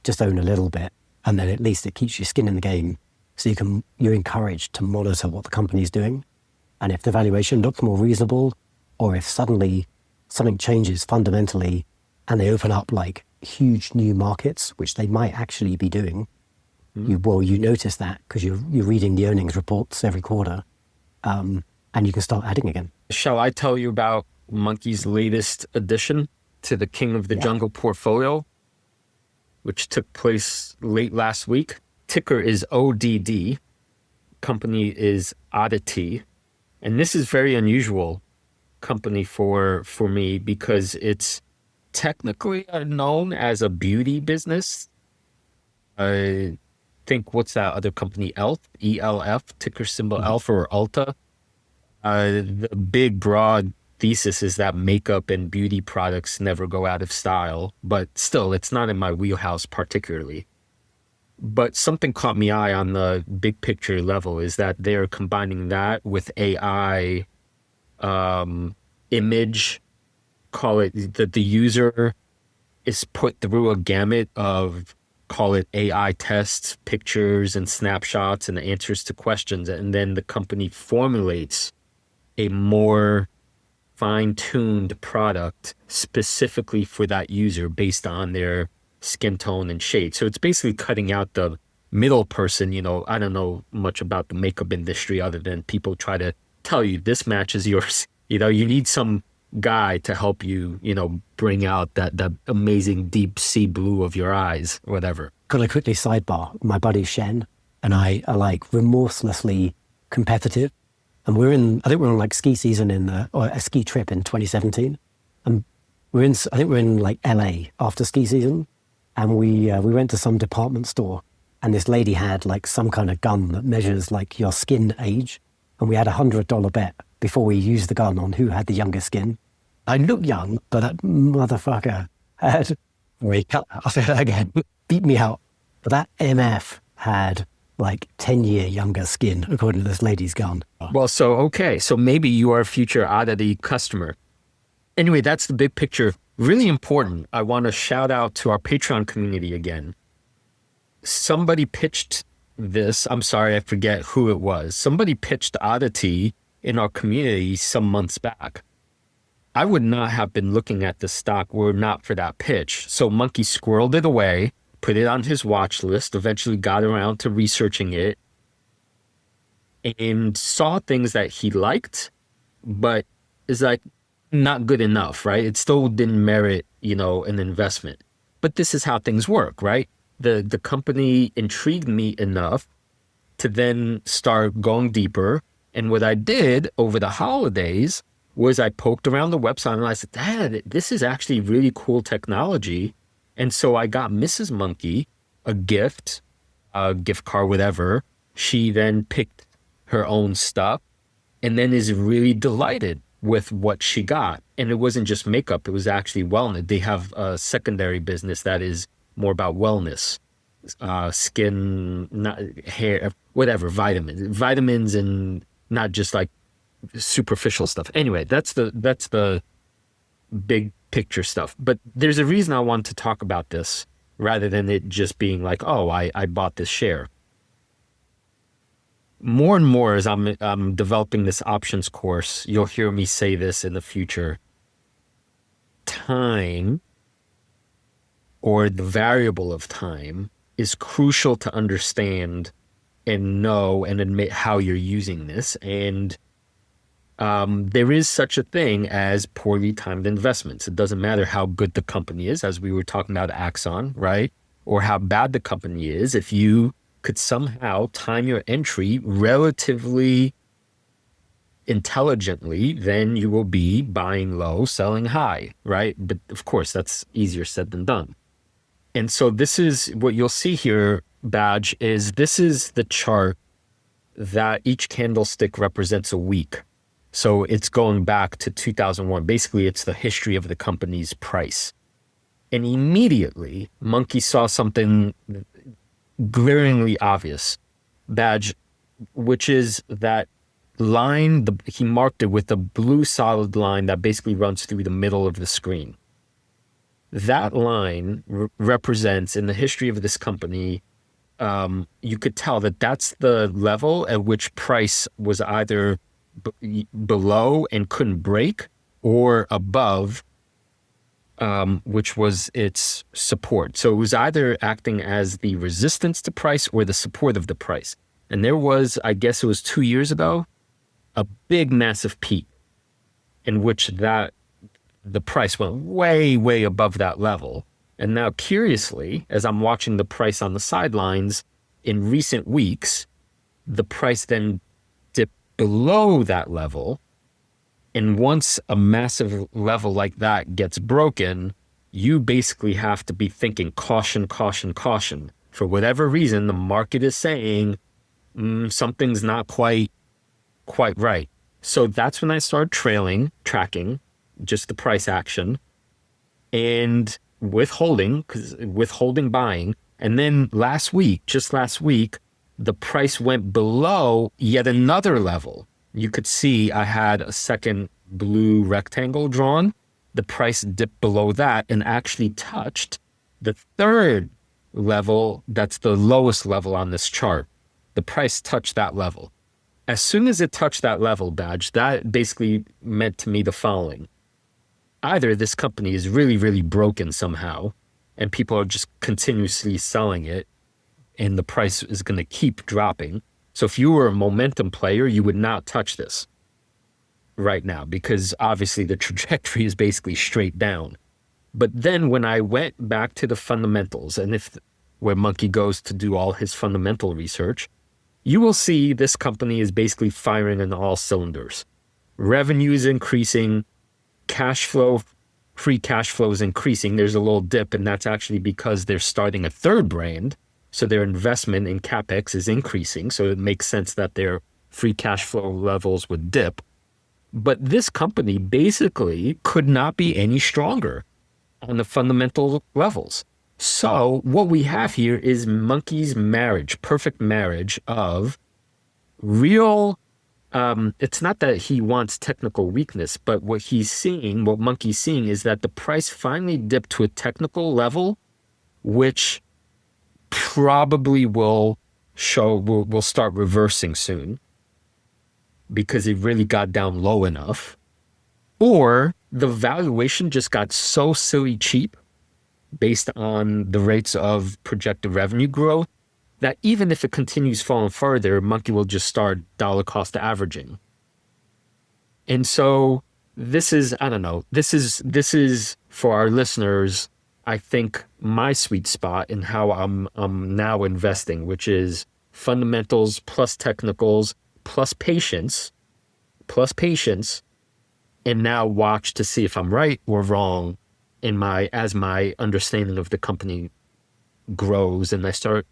Just own a little bit, and then at least it keeps your skin in the game, so you're encouraged to monitor what the company's doing. And if the valuation looks more reasonable, or if suddenly something changes fundamentally and they open up like huge new markets, which they might actually be doing, you notice that because you're reading the earnings reports every quarter, and you can start adding again. Shall I tell you about Monkey's latest addition to the King of the Jungle portfolio, which took place late last week? Ticker is ODD. Company is Oddity. And this is very unusual company for me because it's technically known as a beauty business. I think, what's that other company? ELF, ticker symbol Alpha or Alta. The big broad thesis is that makeup and beauty products never go out of style, but still, it's not in my wheelhouse particularly. But something caught me eye on the big picture level is that they're combining that with AI image, call it that the user is put through a gamut of, call it AI tests, pictures and snapshots and answers to questions. And then the company formulates a more fine-tuned product specifically for that user based on their skin tone and shade. So it's basically cutting out the middle person. I don't know much about the makeup industry other than people try to tell you this matches yours. You need some guy to help you, bring out that amazing deep sea blue of your eyes, whatever. Could I quickly sidebar? My buddy Shen and I are like remorselessly competitive. And I think we're on like ski season or a ski trip in 2017. And we're in like LA after ski season. And we went to some department store and this lady had like some kind of gun that measures like your skin age. And we had $100 bet before we used the gun on who had the youngest skin. I look young, but that motherfucker had, I'll say that again, beat me out. But that MF had like 10-year younger skin, according to this lady's gun. Well, so maybe you are a future Oddity customer. Anyway, that's the big picture. Really important. I want to shout out to our Patreon community again. Somebody pitched this. I'm sorry, I forget who it was. Somebody pitched Oddity in our community some months back. I would not have been looking at the stock were it not for that pitch. So Monkey squirreled it away, put it on his watch list, eventually got around to researching it, and saw things that he liked, but is like not good enough, right? It still didn't merit, an investment. But this is how things work, right? The company intrigued me enough to then start going deeper. And what I did over the holidays was I poked around the website and I said, Dad, this is actually really cool technology. And so I got Mrs. Monkey a gift a gift card, whatever. She then picked her own stuff and then is really delighted with what she got. And it wasn't just makeup, it was actually wellness. They have a secondary business that is more about wellness, skin, not hair, whatever, vitamins and not just like superficial stuff. Anyway, that's the big picture stuff. But there's a reason I want to talk about this rather than it just being like, oh, I bought this share. More and more as I'm developing this options course, you'll hear me say this in the future. Time, or the variable of time, is crucial to understand and know and admit how you're using this. And there is such a thing as poorly timed investments. It doesn't matter how good the company is, as we were talking about Axon, right? Or how bad the company is. If you could somehow time your entry relatively intelligently, then you will be buying low, selling high, right? But of course, that's easier said than done. And so this is what you'll see here, Badge, is this is the chart that each candlestick represents a week. So it's going back to 2001. Basically, it's the history of the company's price. And immediately, Monkey saw something glaringly obvious, Badge, which is that line, he marked it with a blue solid line that basically runs through the middle of the screen. That line represents, in the history of this company, you could tell that that's the level at which price was either below and couldn't break, or above, which was its support. So it was either acting as the resistance to price or the support of the price. And there was, I guess it was 2 years ago, a big, massive peak in which the price went way, way above that level. And now, curiously, as I'm watching the price on the sidelines, in recent weeks, the price then dipped below that level. And once a massive level like that gets broken, you basically have to be thinking caution, caution, caution. For whatever reason, the market is saying something's not quite right. So that's when I started tracking just the price action and withholding buying. And then just last week, the price went below yet another level. You could see I had a second blue rectangle drawn. The price dipped below that and actually touched the third level. That's the lowest level on this chart. The price touched that level. As soon as it touched that level, Badge, that basically meant to me the following. Either this company is really, really broken somehow, and people are just continuously selling it, and the price is going to keep dropping. So if you were a momentum player, you would not touch this right now, because obviously the trajectory is basically straight down. But then when I went back to the fundamentals, and where Monkey goes to do all his fundamental research, you will see this company is basically firing on all cylinders. Revenue is increasing, free cash flow is increasing. There's a little dip, and that's actually because they're starting a third brand. So their investment in CapEx is increasing. So it makes sense that their free cash flow levels would dip. But this company basically could not be any stronger on the fundamental levels. So what we have here is Monkey's perfect marriage of real, it's not that he wants technical weakness, but what Monkey's seeing is that the price finally dipped to a technical level, which probably will start reversing soon because it really got down low enough, or the valuation just got so silly cheap based on the rates of projected revenue growth that even if it continues falling further, Monkey will just start dollar cost averaging. And so this is for our listeners, I think, my sweet spot in how I'm now investing, which is fundamentals plus technicals plus patience, and now watch to see if I'm right or wrong as my understanding of the company grows and I start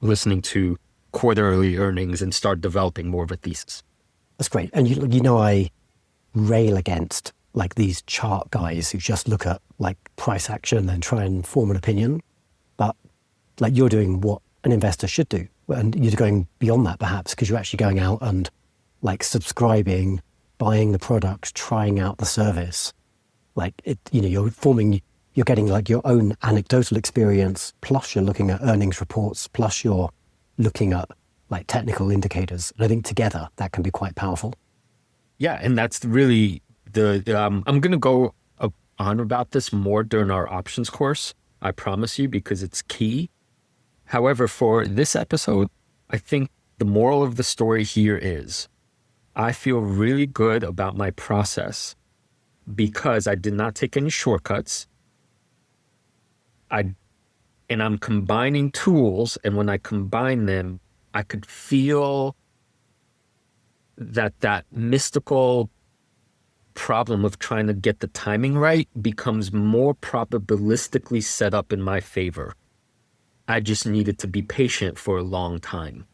listening to quarterly earnings and start developing more of a thesis. That's great. And you know, I rail against like these chart guys who just look at like price action and try and form an opinion. But like you're doing what an investor should do. And you're going beyond that perhaps because you're actually going out and like subscribing, buying the product, trying out the service. Like it, you know, you're getting like your own anecdotal experience, plus you're looking at earnings reports, plus you're looking at like technical indicators. And I think together that can be quite powerful. Yeah, and that's really I'm going to go on about this more during our options course, I promise you, because it's key. However, for this episode, I think the moral of the story here is I feel really good about my process because I did not take any shortcuts. And I'm combining tools, and when I combine them, I could feel that mystical problem of trying to get the timing right becomes more probabilistically set up in my favor. I just needed to be patient for a long time.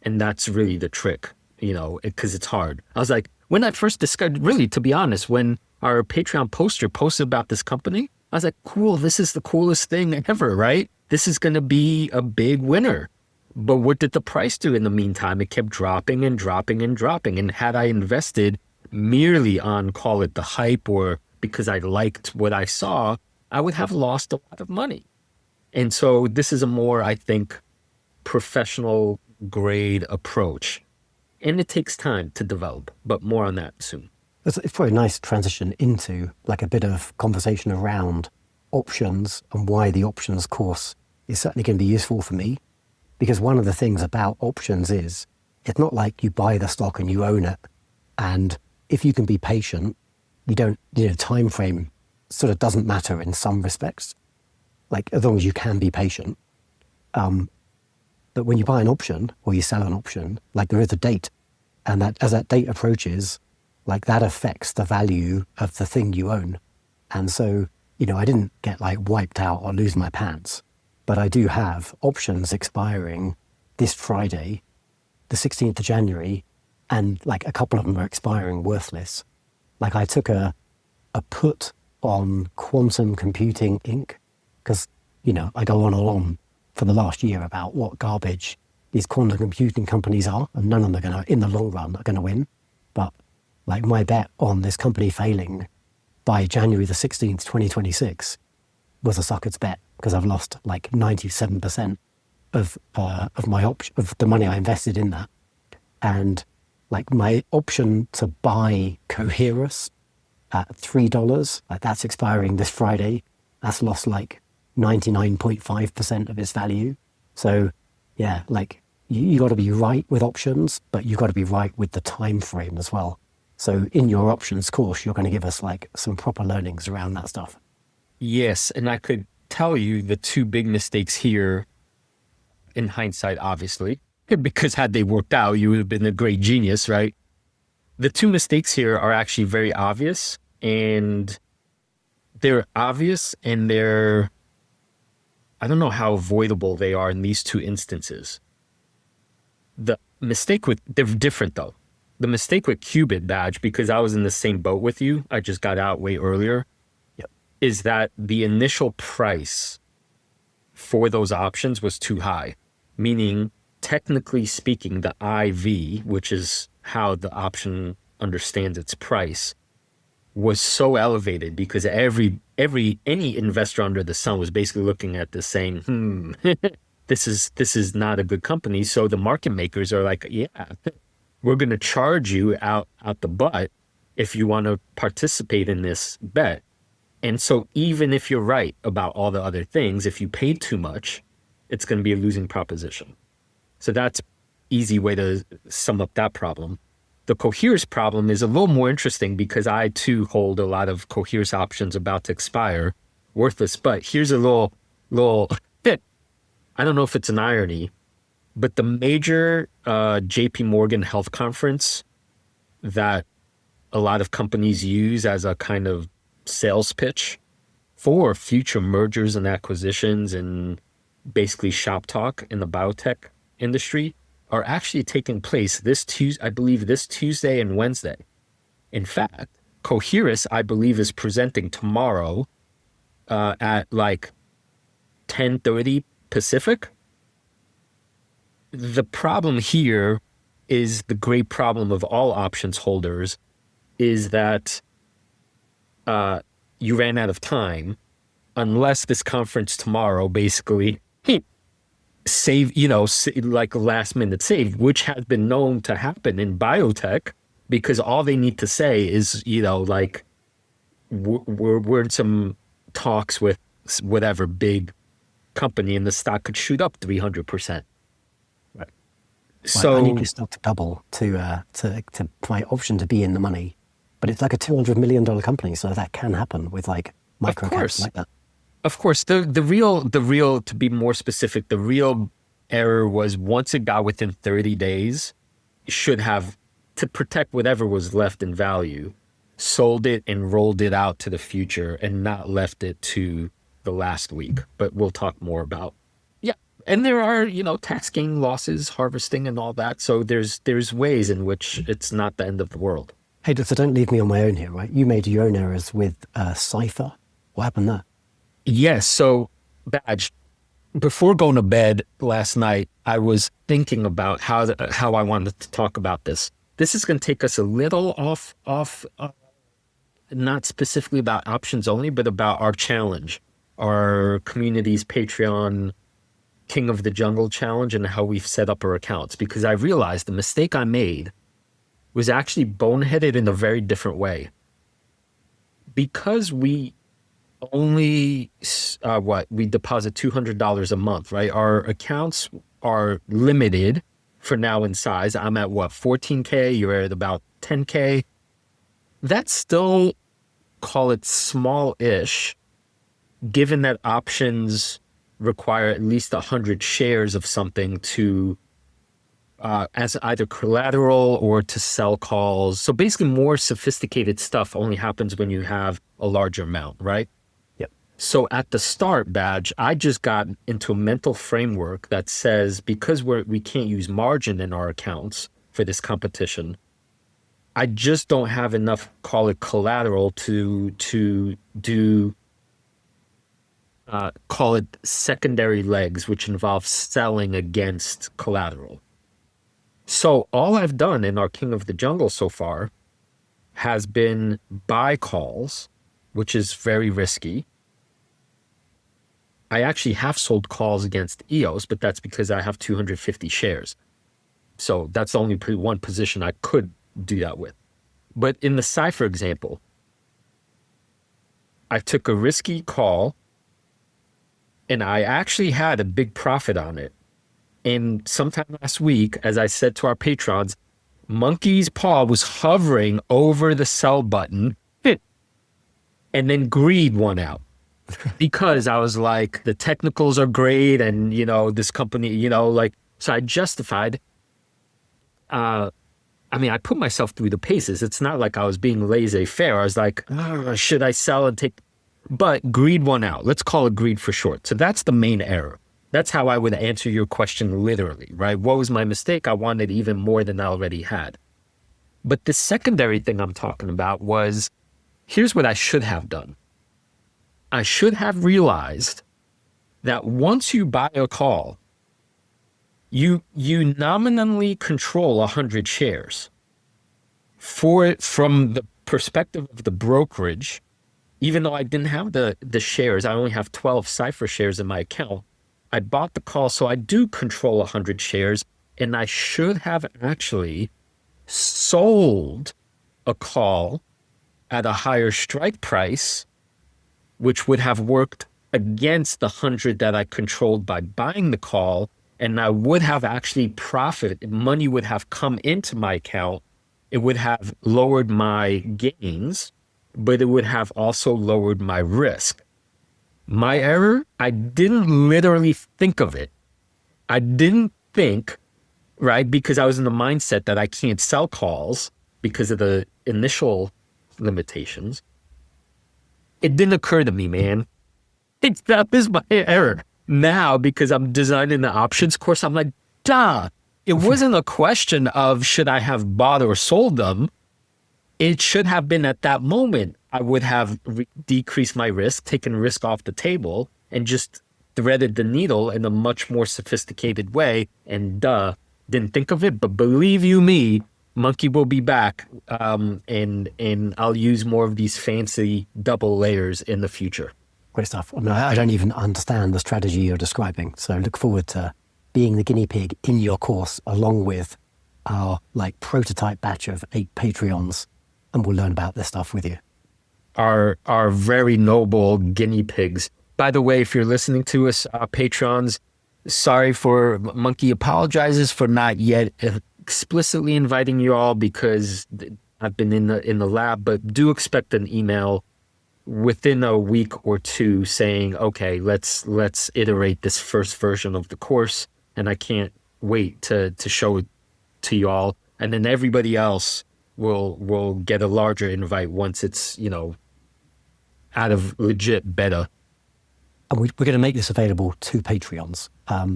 And that's really the trick, you know, because it's hard. I was like, when I first discovered, really, to be honest, when our Patreon poster posted about this company, I was like, cool, this is the coolest thing ever, right? This is going to be a big winner. But what did the price do in the meantime? It kept dropping and dropping and dropping. And had I invested merely on, call it the hype, or because I liked what I saw, I would have lost a lot of money. And so this is a more, I think, professional grade approach. And it takes time to develop, but more on that soon. It's probably a nice transition into like a bit of conversation around options and why the options course is certainly going to be useful for me. Because one of the things about options is it's not like you buy the stock and you own it. And if you can be patient, time frame sort of doesn't matter in some respects. Like as long as you can be patient. But when you buy an option or you sell an option, like there is a date. And that as that date approaches, like that affects the value of the thing you own. And so, I didn't get like wiped out or lose my pants, but I do have options expiring this Friday, the 16th of January, and like a couple of them are expiring worthless. Like I took a put on Quantum Computing Inc. because, I go on and on for the last year about what garbage these quantum computing companies are, and none of them are in the long run, are going to win. But like my bet on this company failing by January the 16th, 2026 was a sucker's bet because I've lost like 97% of my of the money I invested in that. And like my option to buy Coherus at $3, like that's expiring this Friday. That's lost like 99.5% of its value. So yeah, like you got to be right with options, but you got to be right with the time frame as well. So in your options course, you're going to give us like some proper learnings around that stuff. Yes, and I could tell you the two big mistakes here, in hindsight, obviously, because had they worked out, you would have been a great genius, right? The two mistakes here are actually very obvious, and I don't know how avoidable they are in these two instances. They're different though. The mistake with Qubit Badge, because I was in the same boat with you, I just got out way earlier, is that the initial price for those options was too high. Meaning, technically speaking, the IV, which is how the option understands its price, was so elevated because any investor under the sun was basically looking at this saying, this is not a good company. So the market makers are like, yeah, we're going to charge you out the butt if you want to participate in this bet. And so even if you're right about all the other things, if you paid too much, it's going to be a losing proposition. So that's easy way to sum up that problem. The Coherus problem is a little more interesting because I too hold a lot of Coherus options about to expire, worthless. But here's a little bit. I don't know if it's an irony, but the major JP Morgan health conference that a lot of companies use as a kind of sales pitch for future mergers and acquisitions and basically shop talk in the biotech industry are actually taking place this Tuesday, I believe this Tuesday and Wednesday. In fact, Coherus, I believe, is presenting tomorrow at like 10:30 Pacific. The problem here is the great problem of all options holders is that you ran out of time unless this conference tomorrow basically save, like a last minute save, which has been known to happen in biotech because all they need to say is, like we're in some talks with whatever big company and the stock could shoot up 300%. Right. So I need this stock to double to for my option to be in the money. But it's like a $200 million company, so that can happen with like micro caps like that. Of course, the real, to be more specific, the real error was once it got within 30 days, should have, to protect whatever was left in value, sold it and rolled it out to the future and not left it to the last week. But we'll talk more about. Yeah. And there are, tax gain losses, harvesting and all that. So there's ways in which it's not the end of the world. Hey, so don't leave me on my own here, right? You made your own errors with Cipher. What happened there? Yes. So, Badge, before going to bed last night, I was thinking about how I wanted to talk about this. This is going to take us a little off, not specifically about options only, but about our challenge, our community's Patreon King of the Jungle challenge and how we've set up our accounts. Because I realized the mistake I made was actually boneheaded in a very different way. Because we only, we deposit $200 a month, right? Our accounts are limited for now in size. I'm at 14K, you're at about 10K. That's still, call it small-ish, given that options require at least 100 shares of something to as either collateral or to sell calls. So basically more sophisticated stuff only happens when you have a larger amount, right? Yep. So at the start, Badge, I just got into a mental framework that says because we can't use margin in our accounts for this competition, I just don't have enough, call it collateral to do call it secondary legs, which involves selling against collateral. So all I've done in our King of the Jungle so far has been buy calls, which is very risky. I actually have sold calls against EOS, but that's because I have 250 shares. So that's the only one position I could do that with. But in the Cipher example, I took a risky call and I actually had a big profit on it. And sometime last week, as I said to our patrons, Monkey's paw was hovering over the sell button and then greed won out because I was like, the technicals are great. And, this company, so I justified, I put myself through the paces. It's not like I was being laissez-faire. I was like, should I sell and take, but greed won out. Let's call it greed for short. So that's the main error. That's how I would answer your question literally, right? What was my mistake? I wanted even more than I already had. But the secondary thing I'm talking about was, here's what I should have done. I should have realized that once you buy a call, you nominally control 100 shares. From the perspective of the brokerage, even though I didn't have the shares, I only have 12 Cipher shares in my account. I bought the call, so I do control 100 shares, and I should have actually sold a call at a higher strike price, which would have worked against the 100 that I controlled by buying the call, and I would have actually profited. Money would have come into my account. It would have lowered my gains, but it would have also lowered my risk. My error, I didn't literally think of it. I didn't think, right, because I was in the mindset that I can't sell calls because of the initial limitations. It didn't occur to me, man. That is my error. Now, because I'm designing the options course, I'm like, duh, it wasn't a question of should I have bought or sold them. It should have been at that moment, I would have decreased my risk, taken risk off the table, and just threaded the needle in a much more sophisticated way. And didn't think of it. But believe you me, Monkey will be back, and I'll use more of these fancy double layers in the future. Great stuff. I mean, I don't even understand the strategy you're describing. So look forward to being the guinea pig in your course, along with our like prototype batch of 8 Patreons, and we'll learn about this stuff with you. Our very noble guinea pigs. By the way, if you're listening to us, Patrons, sorry for Monkey apologizes for not yet explicitly inviting you all because I've been in the lab, but do expect an email within a week or two saying, okay, let's iterate this first version of the course, and I can't wait to show it to you all. And then everybody else will get a larger invite once it's, out of legit beta. And we're going to make this available to Patreons.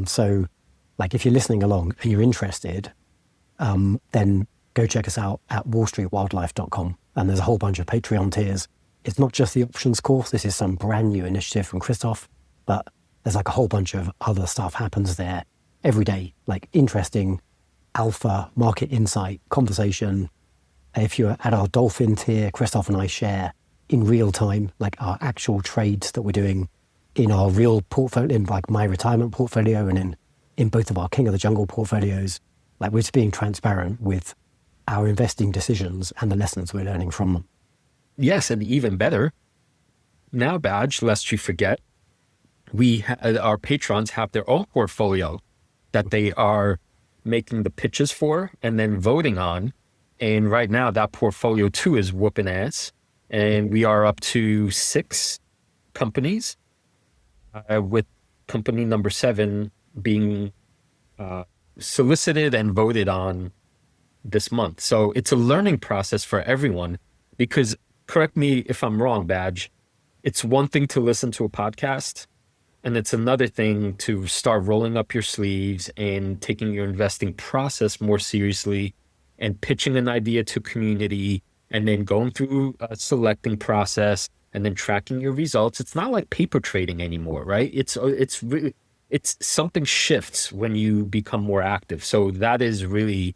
So like if you're listening along and you're interested, then go check us out at wallstreetwildlife.com. And there's a whole bunch of Patreon tiers. It's not just the options course. This is some brand new initiative from Krzysztof, but there's like a whole bunch of other stuff happens there every day, like interesting alpha, market insight, conversation. If you're at our Dolphin tier, Krzysztof and I share in real time, like our actual trades that we're doing in our real portfolio, in like my retirement portfolio and in both of our King of the Jungle portfolios. Like we're just being transparent with our investing decisions and the lessons we're learning from them. Yes, and even better, now, Badge, lest you forget, our patrons have their own portfolio that they are making the pitches for and then voting on. And right now, that portfolio too is whooping ass. And we are up to 6 companies, with company number 7 being solicited and voted on this month. So it's a learning process for everyone because, correct me if I'm wrong, Badge, it's one thing to listen to a podcast, and it's another thing to start rolling up your sleeves and taking your investing process more seriously and pitching an idea to community and then going through a selecting process and then tracking your results. It's not like paper trading anymore, right? It's something shifts when you become more active. So that is really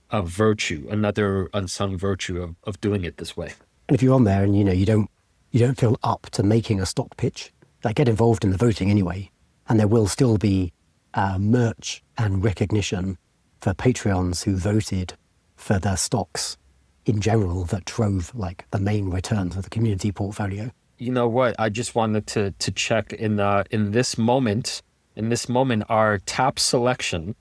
a virtue, another unsung virtue of doing it this way. And if you're on there and you don't feel up to making a stock pitch, like get involved in the voting anyway, and there will still be merch and recognition for Patreons who voted for the stocks in general that drove like the main returns of the community portfolio. You know what? I just wanted to check in this moment. In this moment, our top selection,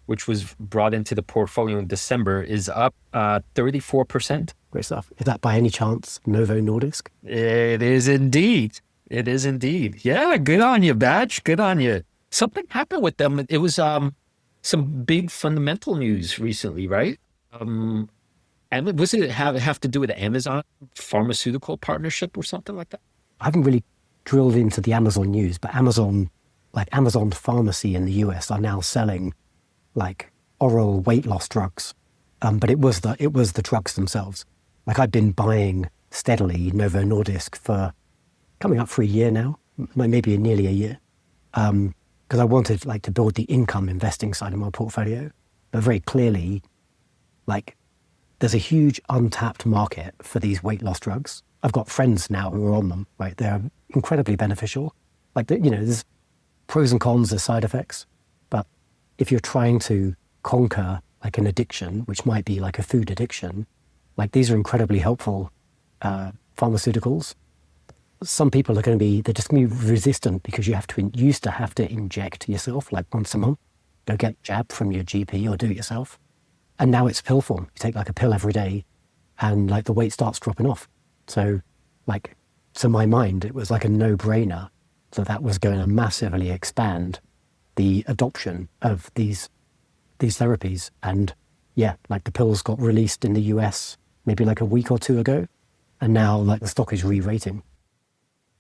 which was brought into the portfolio in December, is up 34%. Great stuff. Is that by any chance Novo Nordisk? It is indeed. It is indeed. Yeah, good on you, Badge. Good on you. Something happened with them. It was some big fundamental news recently, right? And was it have to do with the Amazon pharmaceutical partnership or something like that? I haven't really drilled into the Amazon news, but Amazon Pharmacy in the US are now selling like oral weight loss drugs. But it was the drugs themselves. Like I've been buying steadily Novo Nordisk for coming up for a year now, maybe nearly a year, because I wanted like to build the income investing side of my portfolio. But very clearly, like there's a huge untapped market for these weight loss drugs. I've got friends now who are on them, right? They're incredibly beneficial. Like, there's pros and cons, there's side effects. But if you're trying to conquer like an addiction, which might be like a food addiction, like these are incredibly helpful pharmaceuticals. Some people are they're just going to be resistant because you used to have to inject yourself like once a month, go get a jab from your GP or do it yourself. And now it's pill form. You take like a pill every day and like the weight starts dropping off. So like, to my mind, it was like a no-brainer that was going to massively expand the adoption of these therapies. And yeah, like the pills got released in the US maybe like a week or 2 ago. And now like the stock is re-rating.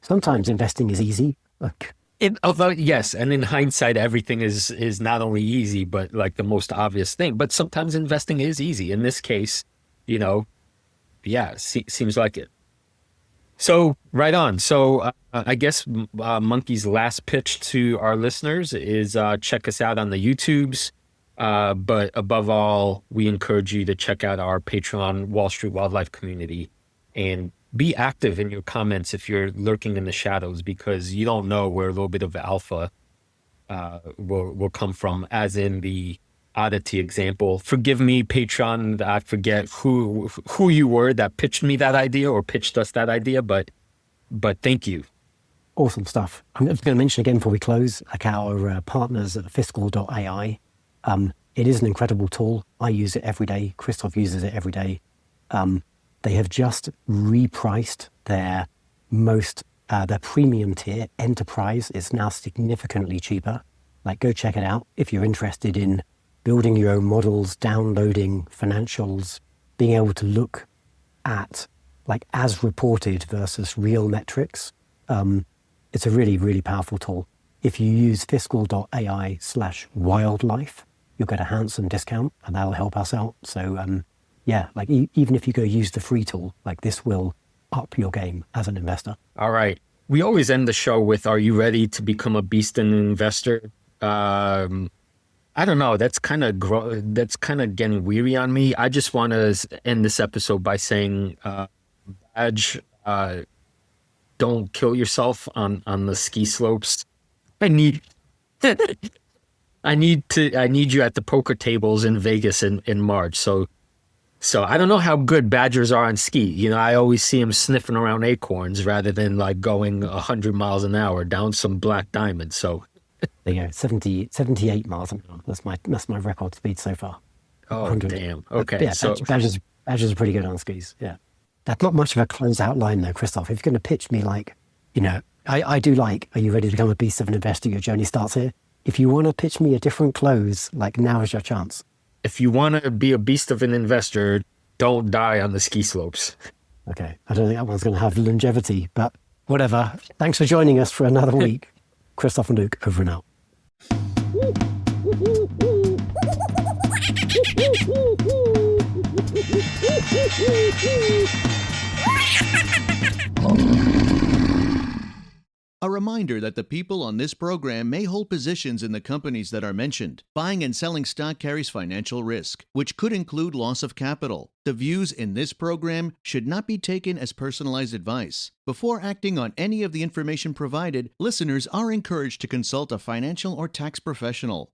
Sometimes investing is easy. Like Although yes, and in hindsight, everything is not only easy, but like the most obvious thing. But sometimes investing is easy. In this case, you know, yeah, seems like it. So right on. So I guess Monkey's last pitch to our listeners is check us out on the YouTubes. But above all, we encourage you to check out our Patreon Wall Street Wildlife community and be active in your comments if you're lurking in the shadows, because you don't know where a little bit of alpha will come from, as in the Oddity example. Forgive me, Patreon, I forget who you were that pitched me that idea or pitched us that idea, but thank you. Awesome stuff. I'm just going to mention again before we close, like our partners at fiscal.ai. It is an incredible tool. I use it every day. Krzysztof uses it every day. They have just repriced their their premium tier, Enterprise, is now significantly cheaper. Like, go check it out if you're interested in building your own models, downloading financials, being able to look at like as reported versus real metrics. It's a really, really powerful tool. If you use fiscal.ai/wildlife, you'll get a handsome discount and that'll help us out. So yeah, like even if you go use the free tool, like this will up your game as an investor. All right. We always end the show with, are you ready to become a beast and an investor? I don't know. That's kind of getting weary on me. I just want to end this episode by saying, Badge, don't kill yourself on the ski slopes. I need you at the poker tables in Vegas in March. So I don't know how good badgers are on ski. You know, I always see them sniffing around acorns rather than like going 100 miles an hour down some black diamond. So there you go, 78 miles an hour. That's my record speed so far. Oh, 100. damn. Okay. But yeah, so badgers are pretty good on skis. Yeah. That's not much of a close-out line though, Krzysztof. If you're going to pitch me like, you know, I do like, are you ready to become a beast of an investor? Your journey starts here. If you want to pitch me a different close, like now is your chance. if you want to be a beast of an investor, don't die on the ski slopes. Okay. I don't think that one's going to have longevity, but whatever. Thanks for joining us for another week. Krzysztof and Luke, over and out. A reminder that the people on this program may hold positions in the companies that are mentioned. Buying and selling stock carries financial risk, which could include loss of capital. The views in this program should not be taken as personalized advice. Before acting on any of the information provided, listeners are encouraged to consult a financial or tax professional.